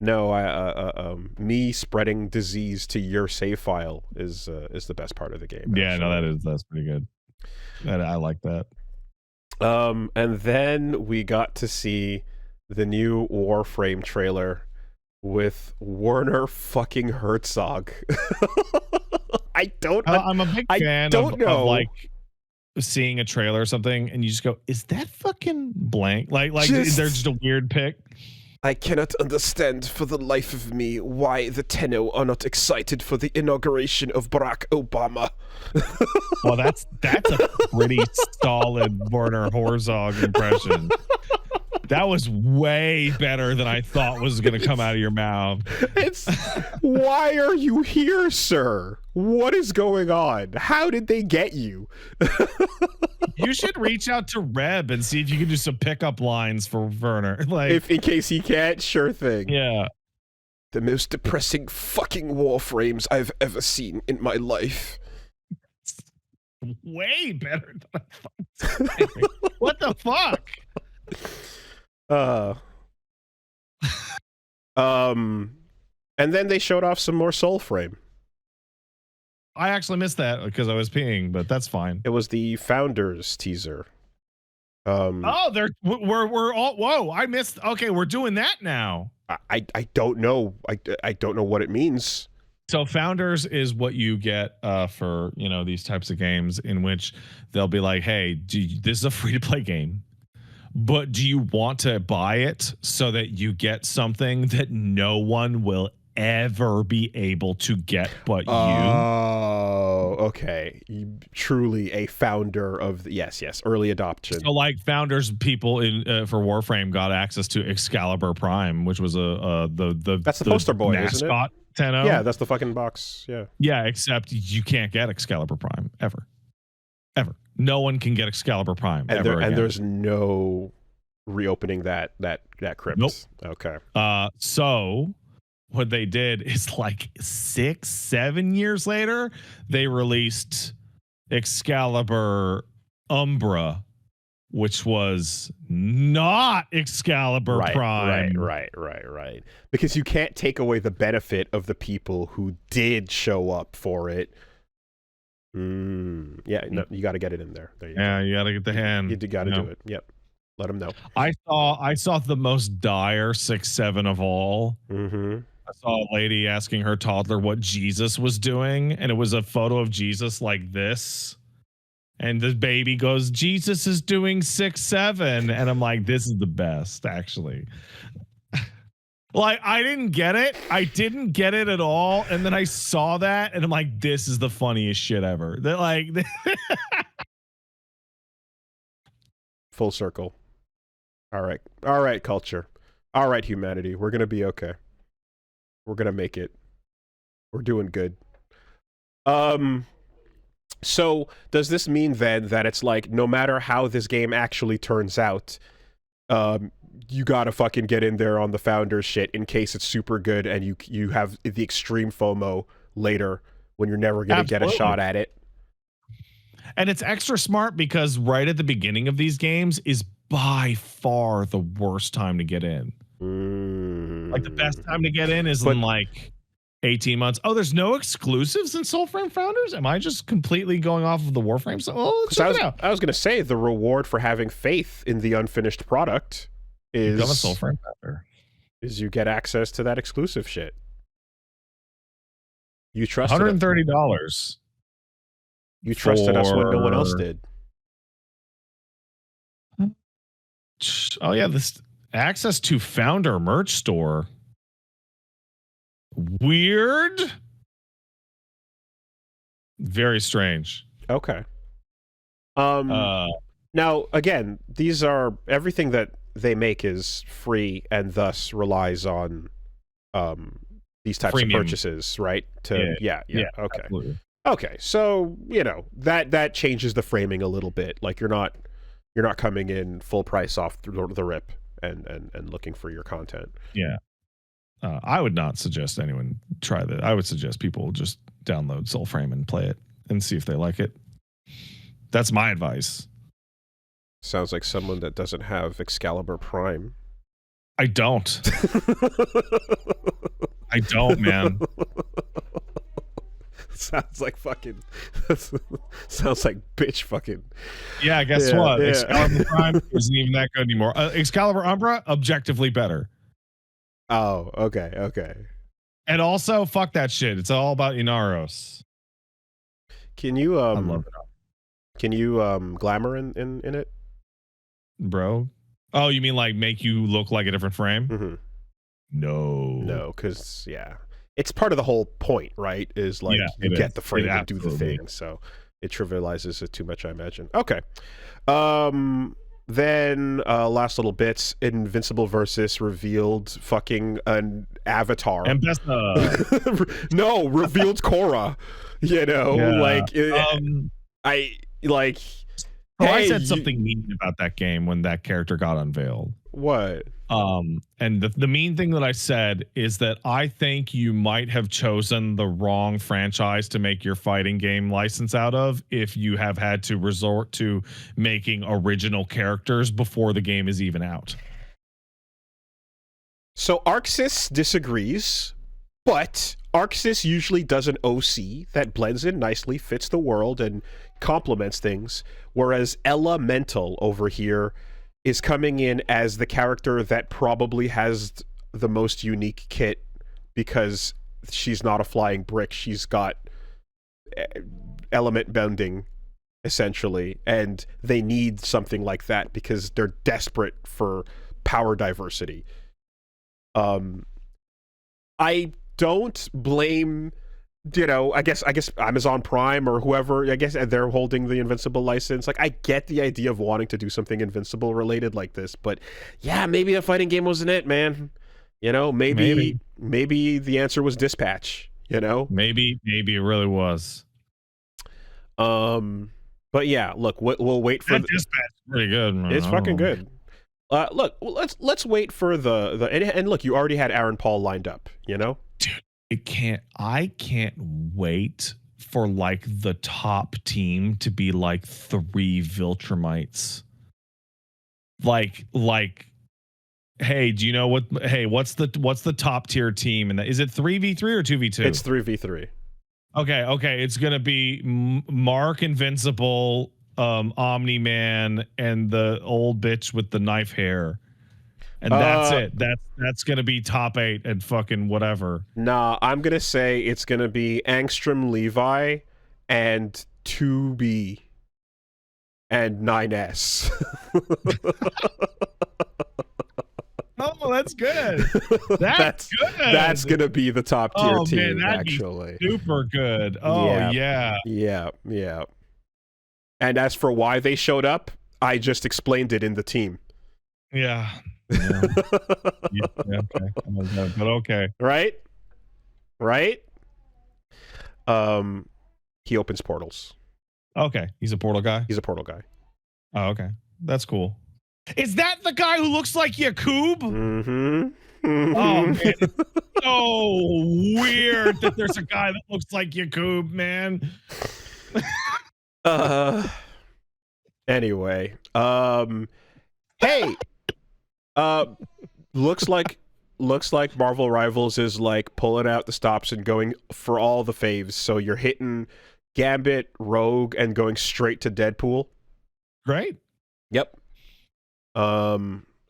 No, me spreading disease to your save file is the best part of the game. Yeah, actually. No, that's pretty good. I like that. And then we got to see the new Warframe trailer with Werner fucking Herzog. I'm a big fan of like seeing a trailer or something and you just go, is that fucking blank? Like is there just a weird pic? I cannot understand for the life of me why the Tenno are not excited for the inauguration of Barack Obama. Well, that's a pretty solid Werner Herzog impression. That was way better than I thought was going to come out of your mouth. Why are you here, sir? What is going on? How did they get you? You should reach out to Reb and see if you can do some pickup lines for Werner. Like, if in case he can't, sure thing. Yeah. The most depressing fucking Warframes I've ever seen in my life. Way better than I thought. What the fuck? And then they showed off some more Soulframe. I actually missed that because I was peeing, but that's fine. It was the Founders teaser. We're all, whoa, I missed. Okay, we're doing that now. I don't know. I don't know what it means. So Founders is what you get for, you know, these types of games in which they'll be like, hey, this is a free to play game. But do you want to buy it so that you get something that no one will ever be able to get but you? Oh, okay. Truly a founder of yes, early adoption. So like Founders people in for Warframe got access to Excalibur Prime, which was that's the poster boy, mascot, isn't it? Tenno. Yeah, that's the fucking box. Yeah, except you can't get Excalibur Prime ever. No one can get Excalibur Prime and there's no reopening that crypt. Nope. Okay. So what they did is like 6-7 years later, they released Excalibur Umbra, which was not Excalibur Prime. Right. Because you can't take away the benefit of the people who did show up for it. Yeah, no, you got to get it in there. There you go. You got to get the hand. You got to do it. Yep. Let them know. I saw the most dire 6-7 of all. I saw a lady asking her toddler what Jesus was doing, and it was a photo of Jesus like this. And the baby goes, Jesus is doing 6-7. And I'm like, this is the best, actually. Like, I didn't get it. I didn't get it at all. And then I saw that, and I'm like, this is the funniest shit ever. That like full circle. All right, culture. All right, humanity. We're gonna be okay. We're gonna make it. We're doing good. So does this mean then that it's like no matter how this game actually turns out, you gotta fucking get in there on the Founders shit in case it's super good and you have the extreme FOMO later when you're never gonna get a shot at it. And it's extra smart because right at the beginning of these games is by far the worst time to get in. Like the best time to get in is in like 18 months. Oh, there's no exclusives in Soulframe Founders? Am I just completely going off of the Warframe? So, let's check it out. I was going to say the reward for having faith in the unfinished product is become a Soulframe Founder. Is you get access to that exclusive shit. You trust $130. You trusted us when no one else did. Oh yeah, this access to Founder merch store. Weird. Very strange. Okay. Now again, these are everything that they make is free and thus relies on these types of purchases, right? Yeah. Okay. Absolutely. Okay. So, that changes the framing a little bit. Like you're not coming in full price off the rip and looking for your content. Yeah. I would not suggest anyone try that. I would suggest people just download Soulframe and play it and see if they like it. That's my advice. Sounds like someone that doesn't have Excalibur Prime. I don't. I don't, man. Sounds like fucking. Sounds like bitch fucking. Yeah, guess what? Yeah. Excalibur Prime isn't even that good anymore. Excalibur Umbra, objectively better. Oh, okay. And also, fuck that shit. It's all about Inaros. Can you I love it. Can you glamour in it? Bro? Oh, you mean like make you look like a different frame? Mm-hmm. No, because it's part of the whole point, right? Is like you get the frame and do the thing, so it trivializes it too much, I imagine. Okay. Then last little bits, WoolieVersus revealed fucking an avatar. No, revealed Korra. I said something mean about that game when that character got unveiled. What? And the mean thing that I said is that I think you might have chosen the wrong franchise to make your fighting game license out of if you have had to resort to making original characters before the game is even out. So Arxis disagrees, but Arxis usually does an OC that blends in nicely, fits the world, and complements things, whereas Elemental over here is coming in as the character that probably has the most unique kit because she's not a flying brick. She's got element bending, essentially, and they need something like that because they're desperate for power diversity. I don't blame, I guess Amazon Prime or whoever, I guess they're holding the Invincible license. Like, I get the idea of wanting to do something Invincible related like this, but yeah, maybe the fighting game wasn't it, man. Maybe the answer was Dispatch, Maybe it really was. But yeah, look, we'll wait for Dispatch is pretty good, man. It's fucking good. Look, let's wait for the and look, you already had Aaron Paul lined up, Dude, I can't wait for like the top team to be like 3 Viltrumites. Like, hey, do you know what's the top tier team? And is it 3v3 or 2v2? It's 3v3. Okay. It's gonna be Mark Invincible, Omni-Man, and the old bitch with the knife hair. And that's it. That's gonna be top 8 and fucking whatever. Nah, I'm gonna say it's gonna be Angstrom, Levi, and 2B and 9S. Oh, that's good. That's good. That's gonna be the top tier team, man, actually. Super good. Oh yeah. And as for why they showed up, I just explained it in the team. Yeah. Okay. But okay. Right? He opens portals. Okay. He's a portal guy? He's a portal guy. Oh, okay. That's cool. Is that the guy who looks like Yakub? Mm-hmm. Oh man, it's so weird that there's a guy that looks like Yakub, man. Anyway, hey, looks like Marvel Rivals is like pulling out the stops and going for all the faves. So you're hitting Gambit, Rogue, and going straight to Deadpool. Great. Yep.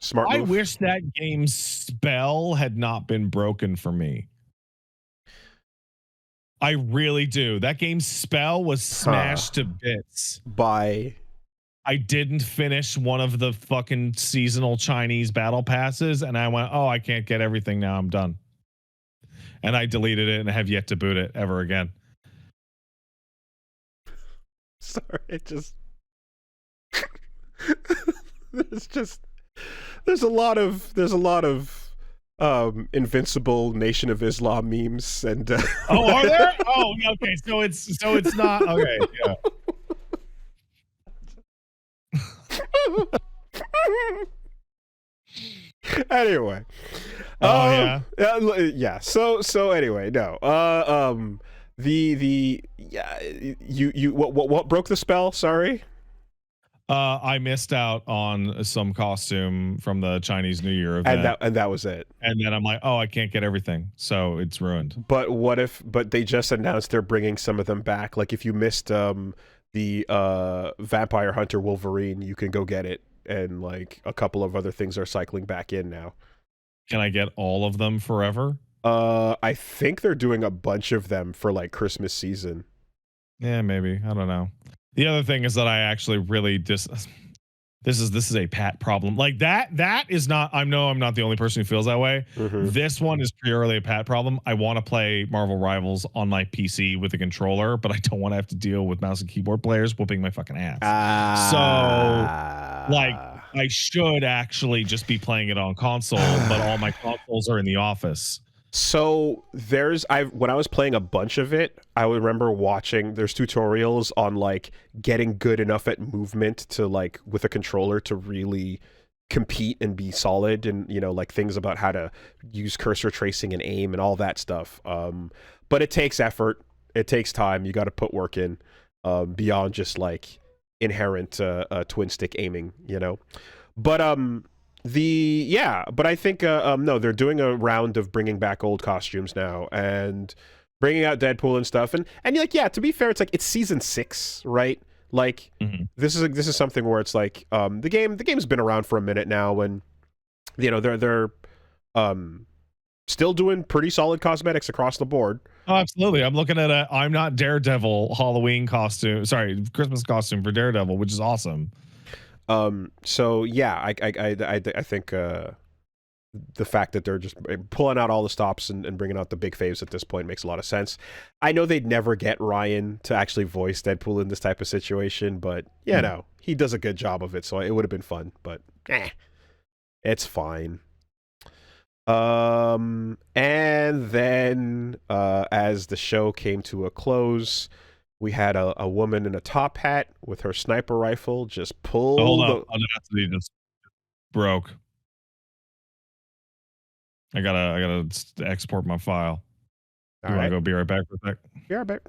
Smart move. I wish that game's spell had not been broken for me. I really do. That game's spell was smashed to bits. By I didn't finish one of the fucking seasonal Chinese battle passes, and I went, oh, I can't get everything now. I'm done. And I deleted it and have yet to boot it ever again. Sorry, it just there's a lot of Invincible Nation of Islam memes and oh, are there? Oh, okay. So it's not okay. Yeah. Anyway. Yeah. So anyway, no. What broke the spell? Sorry. I missed out on some costume from the Chinese New Year event, and that was it. And then I'm like, oh, I can't get everything, so it's ruined. But what if? But they just announced they're bringing some of them back. Like if you missed the Vampire Hunter Wolverine, you can go get it, and like a couple of other things are cycling back in now. Can I get all of them forever? I think they're doing a bunch of them for like Christmas season. Yeah, maybe. I don't know. The other thing is that I actually really this is a Pat problem. Like that is not. I'm not the only person who feels that way. Mm-hmm. This one is purely a Pat problem. I want to play Marvel Rivals on my PC with a controller, but I don't want to have to deal with mouse and keyboard players whooping my fucking ass. So like I should actually just be playing it on console, but all my consoles are in the office. So when I was playing a bunch of it, I would remember watching, there's tutorials on like getting good enough at movement to like with a controller to really compete and be solid, and you know, like things about how to use cursor tracing and aim and all that stuff. But it takes effort, it takes time, you got to put work in beyond just like inherent twin stick aiming, you know. But but I think no, they're doing a round of bringing back old costumes now and bringing out Deadpool and stuff, and like, yeah, to be fair, it's like it's season 6, right? Like this is something where it's like the game's been around for a minute now, and you know they're still doing pretty solid cosmetics across the board. Oh, absolutely. I'm looking at I'm Not Daredevil Halloween costume, sorry, Christmas costume for Daredevil, which is awesome. So yeah, I think the fact that they're just pulling out all the stops and bringing out the big faves at this point makes a lot of sense. I know they'd never get Ryan to actually voice Deadpool in this type of situation, but you know, he does a good job of it, so it would have been fun, but it's fine. And then as the show came to a close, we had a woman in a top hat with her sniper rifle just pull. Hold on, Audacity just broke. I gotta export my file. You want to go be right back for a sec? Be right back.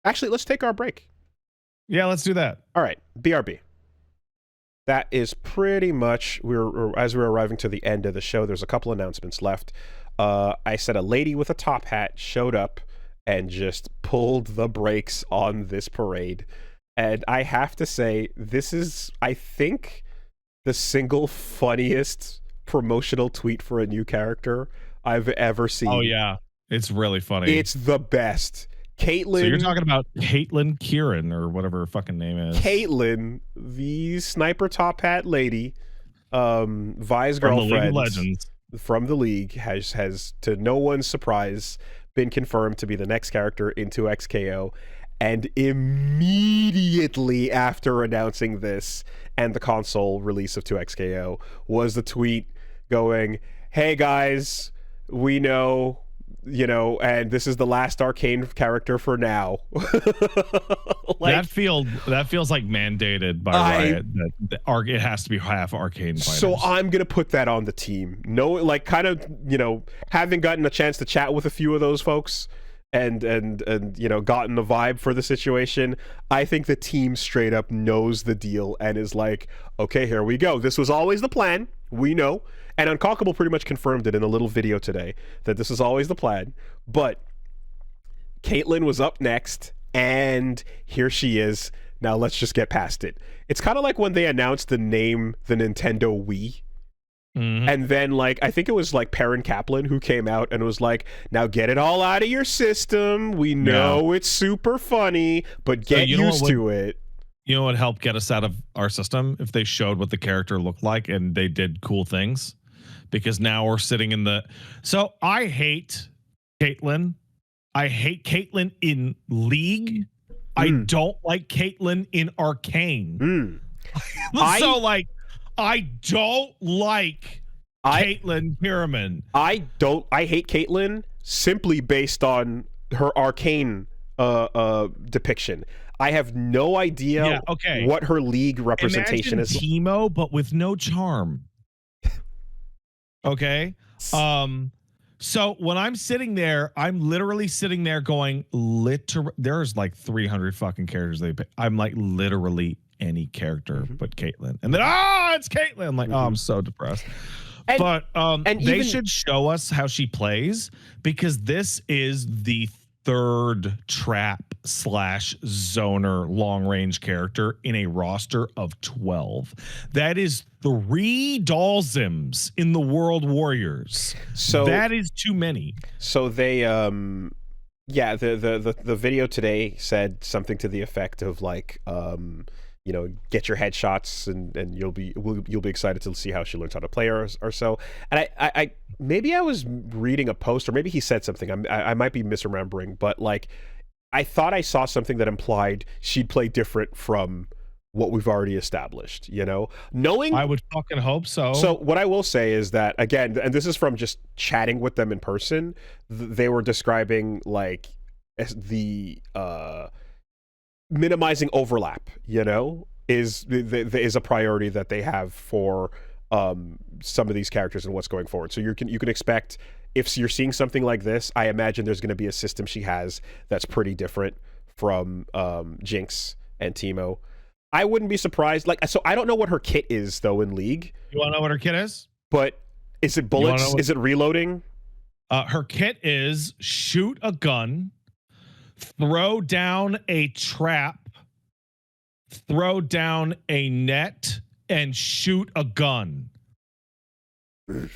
Actually, let's take our break. Yeah, let's do that. All right, BRB. That is pretty much, as we're arriving to the end of the show, there's a couple announcements left. I said a lady with a top hat showed up and just pulled the brakes on this parade. And I have to say, this is, I think, the single funniest promotional tweet for a new character I've ever seen. Oh, yeah. It's really funny. It's the best. Caitlyn. So you're talking about Caitlyn Kieran or whatever her fucking name is. Caitlyn, the sniper top hat lady, Vi's girlfriend from the League, has to no one's surprise been confirmed to be the next character into XKO. And immediately after announcing this and the console release of 2XKO was the tweet going, "Hey guys, we know You know, and this is the last Arcane character for now. Like, that feels like mandated by Riot that it has to be half Arcane fighters. So I'm gonna put that on the team. No, like, kind of, you know, having gotten a chance to chat with a few of those folks and you know, gotten the vibe for the situation, I think the team straight up knows the deal and is like, okay, here we go. This was always the plan. We know. And Uncockable pretty much confirmed it in a little video today that this is always the plan. But Caitlyn was up next, and here she is. Now let's just get past it. It's kind of like when they announced the name the Nintendo Wii. And then, like, I think it was like Perrin Kaplan who came out and was like, now get it all out of your system. We know it's super funny, but get used to it. You know what helped get us out of our system? If they showed what the character looked like and they did cool things. Because now we're sitting in the... So I hate Caitlyn. I hate Caitlyn in League. I don't like Caitlyn in Arcane. So, like, I don't like Caitlyn Pyramid. I hate Caitlyn simply based on her Arcane depiction. I have no idea what her League representation is. Teemo, but with no charm. Okay. So when I'm sitting there, I'm literally sitting there going, there's like 300 fucking characters they pick. I'm like, literally any character but Caitlyn. And then, it's Caitlyn. I'm like, oh, I'm so depressed. But they should show us how she plays, because this is the third trap / zoner long range character in a roster of 12. That is 3 Dalsims in the World Warriors. So that is too many. So they the video today said something to the effect of like, you know, get your headshots and you'll be excited to see how she learns how to play or so. And I maybe I was reading a post, or maybe he said something. I might be misremembering, but like, I thought I saw something that implied she'd play different from what we've already established, you know? I would fucking hope so. So what I will say is that, again, and this is from just chatting with them in person, they were describing like the minimizing overlap, you know, is a priority that they have for some of these characters and what's going forward. So you can expect, if you're seeing something like this, I imagine there's going to be a system she has that's pretty different from Jinx and Teemo. I wouldn't be surprised. Like, so I don't know what her kit is though in League. You want to know what her kit is? But is it bullets? Is it reloading? Her kit is shoot a gun, throw down a trap, throw down a net, and shoot a gun. By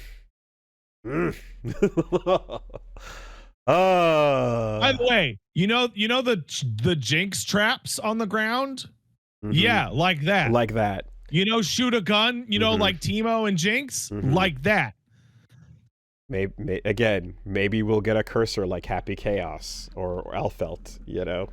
the way, you know the Jinx traps on the ground? Yeah, like that. Like that. You know, shoot a gun, you know, like Teemo and Jinx? Like that. Maybe we'll get a cursor like Happy Chaos or Elfelt, you know.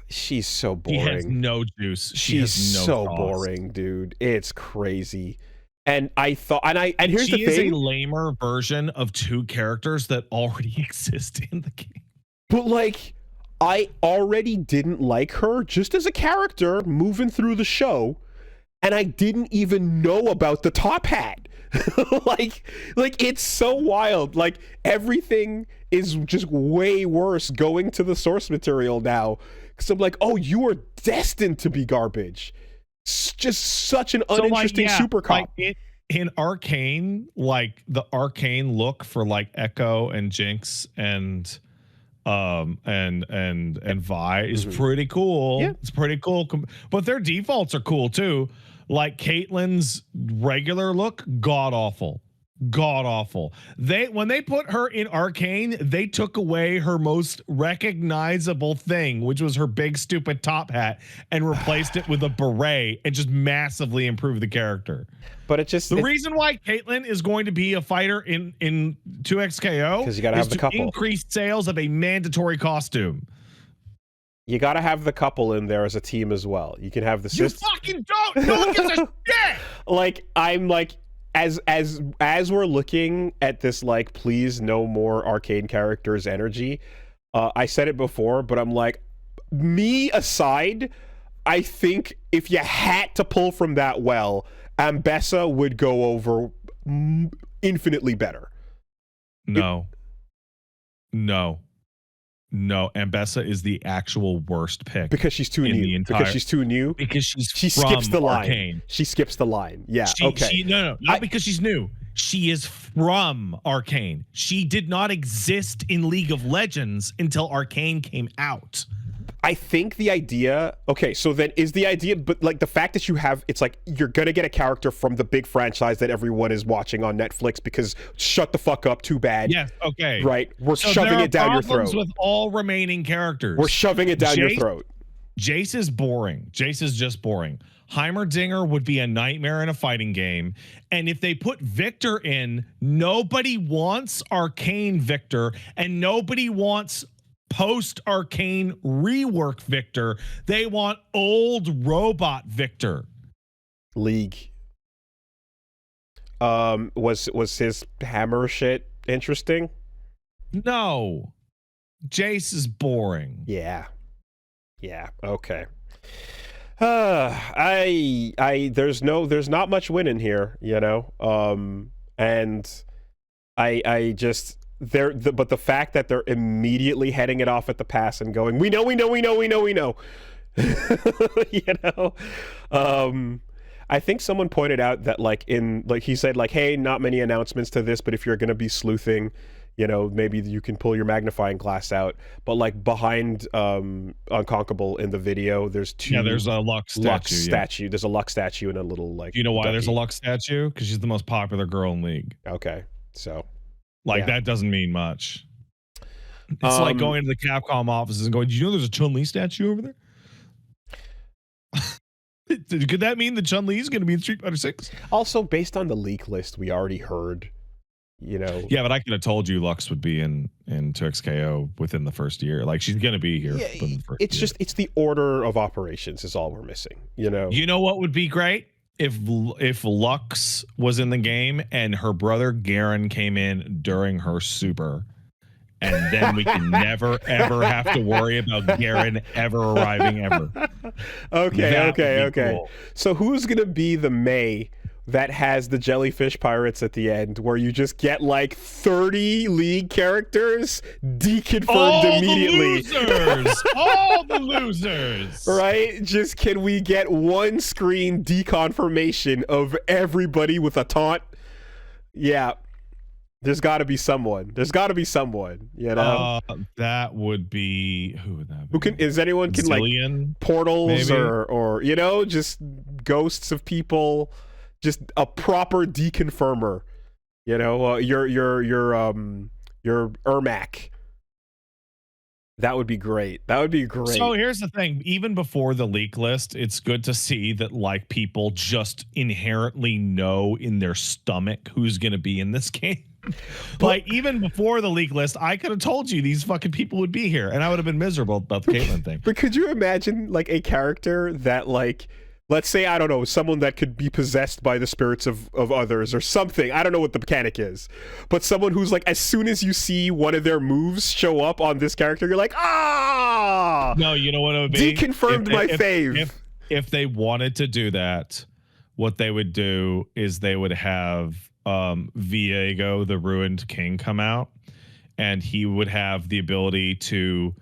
She's so boring. She has no juice. She's so boring, dude. It's crazy. And I thought, and here's the thing. She is a lamer version of 2 characters that already exist in the game. But like, I already didn't like her just as a character moving through the show, and I didn't even know about the top hat. like it's so wild. Like, everything is just way worse going to the source material now, because I'm like, oh, you are destined to be garbage. It's just such an uninteresting super cop. Like in Arcane, like the Arcane look for like Echo and Jinx and Vi is pretty cool. Yeah. It's pretty cool, but their defaults are cool too. Like Caitlyn's regular look, god awful. When they put her in Arcane, they took away her most recognizable thing, which was her big stupid top hat, and replaced it with a beret, and just massively improved the character. But the reason why Caitlyn is going to be a fighter in 2XKO because you got to have the couple. Increase sales of a mandatory costume. You got to have the couple in there as a team as well. You can have the You fucking don't. No one gives a shit. Like, I'm like, as we're looking at this, like, please no more arcane characters energy, I said it before, but I'm like, me aside, I think if you had to pull from that well, Ambessa would go over infinitely better. No. Ambessa is the actual worst pick Because she's too new. Because she's too new. Because she from skips the Arcane. line. She skips the line. Yeah. Okay. Not because she's new. She is from Arcane. She did not exist in League of Legends until Arcane came out. I think the idea, okay, so then is the idea, but like the fact that you have, it's like you're gonna get a character from the big franchise that everyone is watching on Netflix because shut the fuck up, too bad. Yes, okay. Right? We're shoving it down your throat. With all remaining characters. We're shoving it down your throat. Jace is boring. Jace is just boring. Heimerdinger would be a nightmare in a fighting game. And if they put Victor in, nobody wants Arcane Victor, and nobody wants post-Arcane rework Victor. They want old robot Victor. League. Was his hammer shit interesting? No. Jace is boring. Yeah. Okay. There's not much winning here, you know. And I just but the fact that they're immediately heading it off at the pass and going, we know. You know. I think someone pointed out that he said hey, not many announcements to this, but if you're going to be sleuthing, you know, maybe you can pull your magnifying glass out. But like behind Unconquerable in the video, there's there's a Lux statue. There's a Lux statue and a little You know why ducky. There's a Lux statue? Because she's the most popular girl in League. Okay, so that doesn't mean much. It's like going into the Capcom offices and going, "Do you know there's a Chun-Li statue over there?" Could that mean that Chun-Li is going to be in Street Fighter 6? Also, based on the leak list, we already heard, you know. Yeah, but I could have told you Lux would be in 2XKO within the first year. Like, she's going to be here. Within the first year. It's the order of operations is all we're missing. You know. You know what would be great? If Lux was in the game and her brother Garen came in during her super, and then we can never ever have to worry about Garen ever arriving ever. Okay. Cool. So who's gonna be the May that has the jellyfish pirates at the end, where you just get like 30 League characters deconfirmed immediately? All the losers. Right? Just can we get one screen deconfirmation of everybody with a taunt? Yeah. There's got to be someone. You know. That would be who would that be? Is anyone can Zillion, like portals maybe? or you know, just ghosts of people. Just a proper deconfirmer, you know, your Ermac. That would be great. So here's the thing: even before the leak list, it's good to see that like people just inherently know in their stomach who's going to be in this game. Like even before the leak list, I could have told you these fucking people would be here, and I would have been miserable about the Caitlyn thing. But could you imagine like a character that like, let's say, I don't know, someone that could be possessed by the spirits of others or something. I don't know what the mechanic is. But someone who's like, as soon as you see one of their moves show up on this character, you're like, ah! No, you know what it would be? Deconfirmed my fave. If they wanted to do that, what they would do is they would have Viego, the Ruined King, come out. And he would have the ability to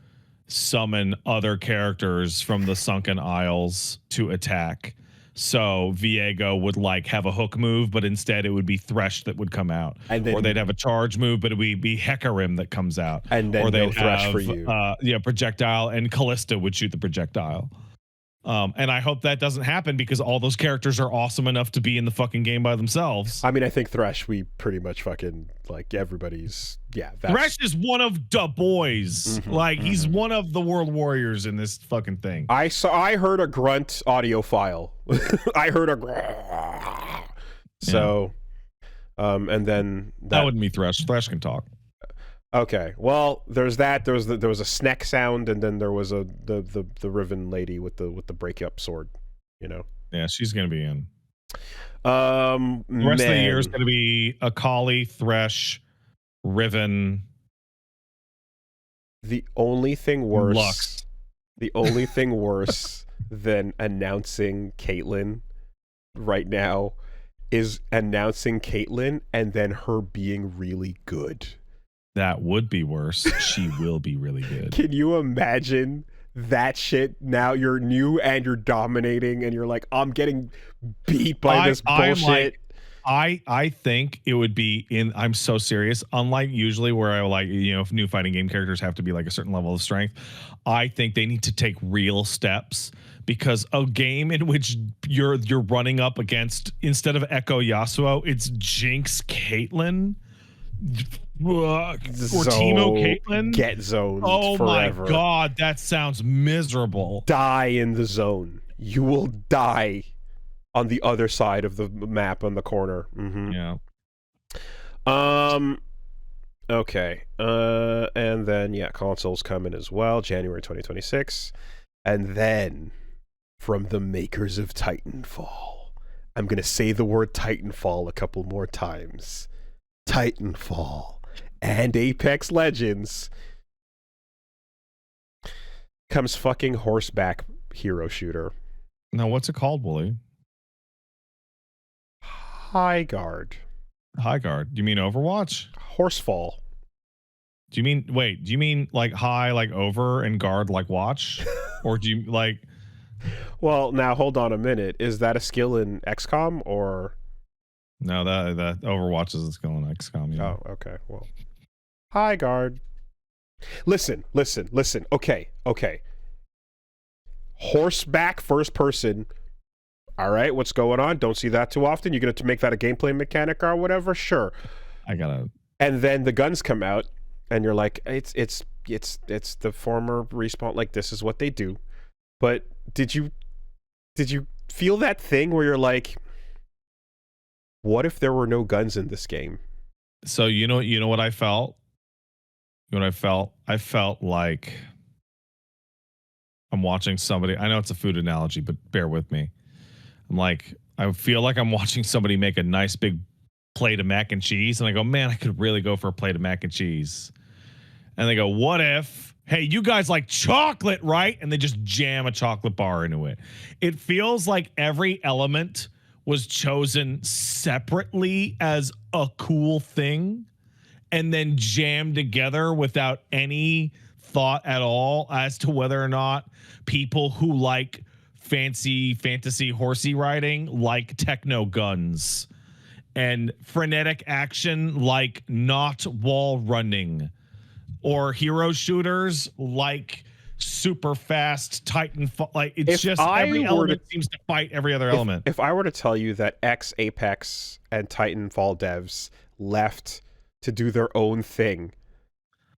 summon other characters from the Sunken Isles to attack. So Viego would like have a hook move, but instead it would be Thresh that would come out. And then, or they'd have a charge move, but it would be Hecarim that comes out. And then or they'd Thresh have, for you. Projectile, and Callista would shoot the projectile. And I hope that doesn't happen because all those characters are awesome enough to be in the fucking game by themselves. I mean, I think Thresh, we pretty much fucking like everybody's. Yeah, Thresh is one of the boys. He's one of the World Warriors in this fucking thing. I heard a grunt audio file. I heard a. So, and then that wouldn't be Thresh. Thresh can talk. Okay, well, there's that. There was a snack sound, and then there was the Riven lady with the break up sword. You know. Yeah, she's gonna be in. The rest of the year is Man. going to be Akali, Thresh, Riven, The only thing worse. Lux. The only thing worse than announcing Caitlyn right now is announcing Caitlyn and then her being really good. That would be worse. She will be really good. Can you imagine that shit? Now you're new and you're dominating and you're like, I'm getting beat by this bullshit. I think it would be I'm so serious. Unlike usually where I like, if new fighting game characters have to be like a certain level of strength, I think they need to take real steps, because a game in which you're running up against, instead of Echo Yasuo, it's Jinx Caitlyn. Or Teemo Caitlyn. Get zoned Oh forever. my god, that sounds miserable. Die in the zone. You will die on the other side of the map on the corner. Yeah. Okay. And then consoles coming as well, January 2026. And then from the makers of Titanfall, I'm going to say the word Titanfall a couple more times. Titanfall and Apex Legends comes fucking horseback hero shooter. Now, what's it called, Woolie? High Guard. High Guard. Do you mean Overwatch? Horsefall. Do you mean like high, like over, and guard, like watch? Or do you like... Well, now hold on a minute. Is that a skill in XCOM or... No, that Overwatch is a skill in XCOM. Yeah. Oh, okay. Well, High Guard. Listen. Okay. Horseback first person. All right, what's going on? Don't see that too often. You're going to make that a gameplay mechanic or whatever? Sure. And then the guns come out, and you're like, it's the former Respawn. Like, this is what they do. But did you feel that thing where you're like, what if there were no guns in this game? So you know what I felt? You know what I felt? I felt like I'm watching somebody. I know it's a food analogy, but bear with me. I feel like I'm watching somebody make a nice big plate of mac and cheese, and I go, man, I could really go for a plate of mac and cheese. And they go, what if, hey, you guys like chocolate, right? And they just jam a chocolate bar into it. It feels like every element was chosen separately as a cool thing and then jammed together without any thought at all as to whether or not people who like fantasy horsey riding like techno guns, and frenetic action like not wall running, or hero shooters like super fast Titanfall. Like, it's just every element seems to fight every other element. If I were to tell you that Apex and Titanfall devs left to do their own thing,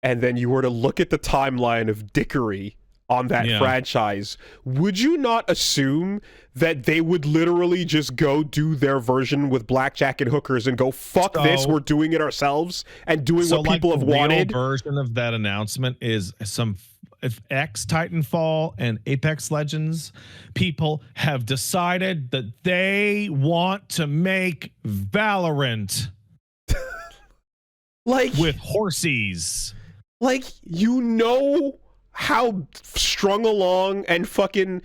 and then you were to look at the timeline of dickery on that franchise, would you not assume that they would literally just go do their version with blackjack and hookers and go, fuck this, we're doing it ourselves and doing what people have wanted? The real version of that announcement is if Titanfall and Apex Legends people have decided that they want to make Valorant like with horsies. Like, how strung along and fucking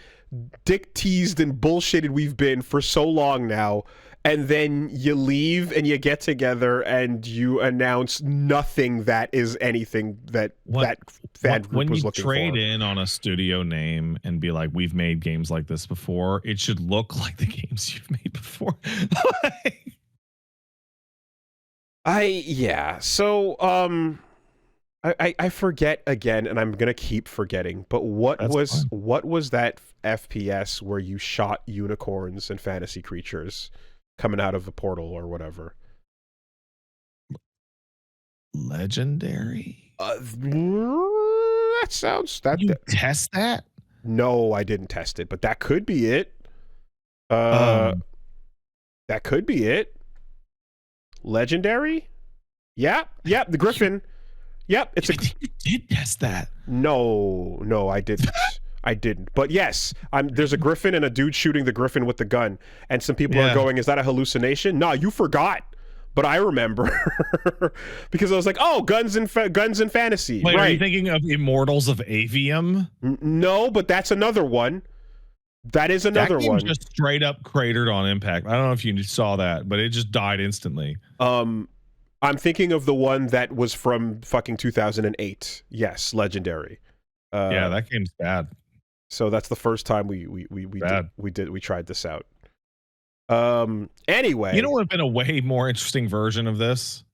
dick teased and bullshitted we've been for so long now, and then you leave and you get together and you announce nothing that is anything that fan group was looking for. When you trade in on a studio name and be like, we've made games like this before, it should look like the games you've made before. I forget again, and I'm gonna keep forgetting. But what was that FPS where you shot unicorns and fantasy creatures coming out of a portal or whatever? Legendary. That sounds that. You test that? No, I didn't test it, but that could be it. That could be it. Legendary. Yep. The Griffin. Yep, I think you did test that. No, I didn't. I didn't. But yes, there's a griffin and a dude shooting the griffin with the gun, and some people are going, "Is that a hallucination?" Nah, you forgot. But I remember because I was like, "Oh, guns and fantasy." Wait, right. Are you thinking of Immortals of Avium? No, but that's another one. That is another one. Just straight up cratered on impact. I don't know if you saw that, but it just died instantly. I'm thinking of the one that was from fucking 2008. Yes, Legendary. Yeah, that game's bad. So that's the first time we tried this out. Anyway, you know what would have been a way more interesting version of this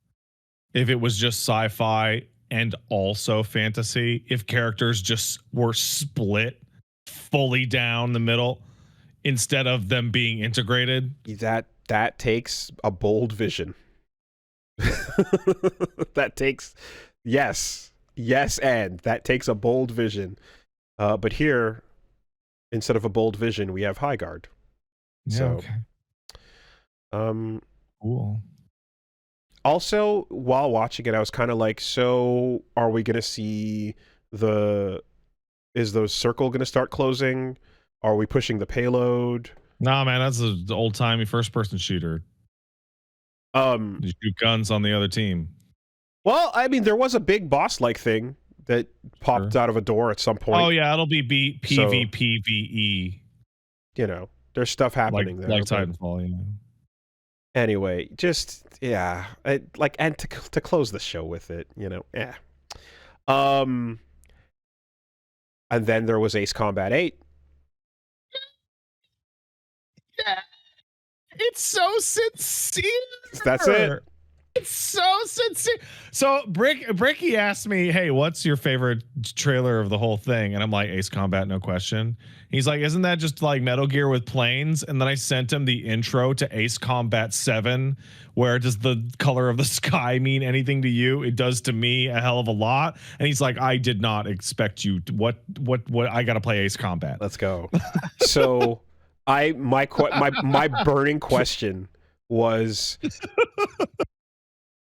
if it was just sci-fi and also fantasy, if characters just were split fully down the middle instead of them being integrated. That takes a bold vision. That takes and that takes a bold vision. But here, instead of a bold vision, we have high guard. Yeah, so okay. Cool. Also, while watching it, I was kind of like, so are we gonna see is the circle gonna start closing? Are we pushing the payload? Nah, man, that's an old-timey first-person shooter. You shoot guns on the other team. Well, I mean, there was a big boss-like thing that popped out of a door at some point. Oh yeah, it'll be PvPvE. You know, there's stuff happening there. Like Titanfall, you know. Anyway, just and to close the show with it, you know, yeah. And then there was Ace Combat 8. Yeah. It's so sincere. That's it. It's so sincere. So Bricky asked me, "Hey, what's your favorite trailer of the whole thing?" And I'm like, "Ace Combat, no question." He's like, "Isn't that just like Metal Gear with planes?" And then I sent him the intro to Ace Combat 7, where does the color of the sky mean anything to you? It does to me a hell of a lot. And he's like, "I did not expect you to, what I got to play Ace Combat." Let's go. So my burning question was,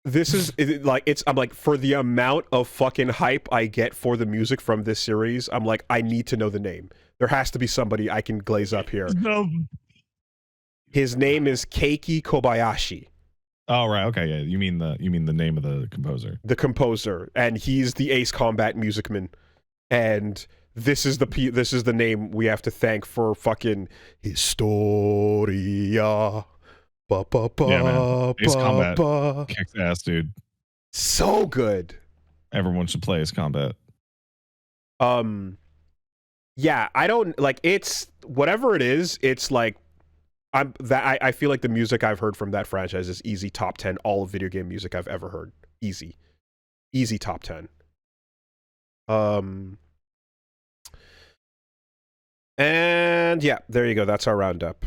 I'm like, for the amount of fucking hype I get for the music from this series, I'm like, I need to know the name. There has to be somebody I can glaze up here. No. His name is Keiki Kobayashi. Oh right, okay, yeah. You mean the name of the composer. The composer, and he's the Ace Combat music man. And this is the name we have to thank for fucking Historia. Yeah, man. Ace Combat kicks ass, dude. So good. Everyone should play Ace Combat. Yeah, I don't like, it's whatever it is. It's like I feel like the music I've heard from that franchise is easy top 10 all of video game music I've ever heard. Easy top 10. And yeah, there you go. That's our roundup.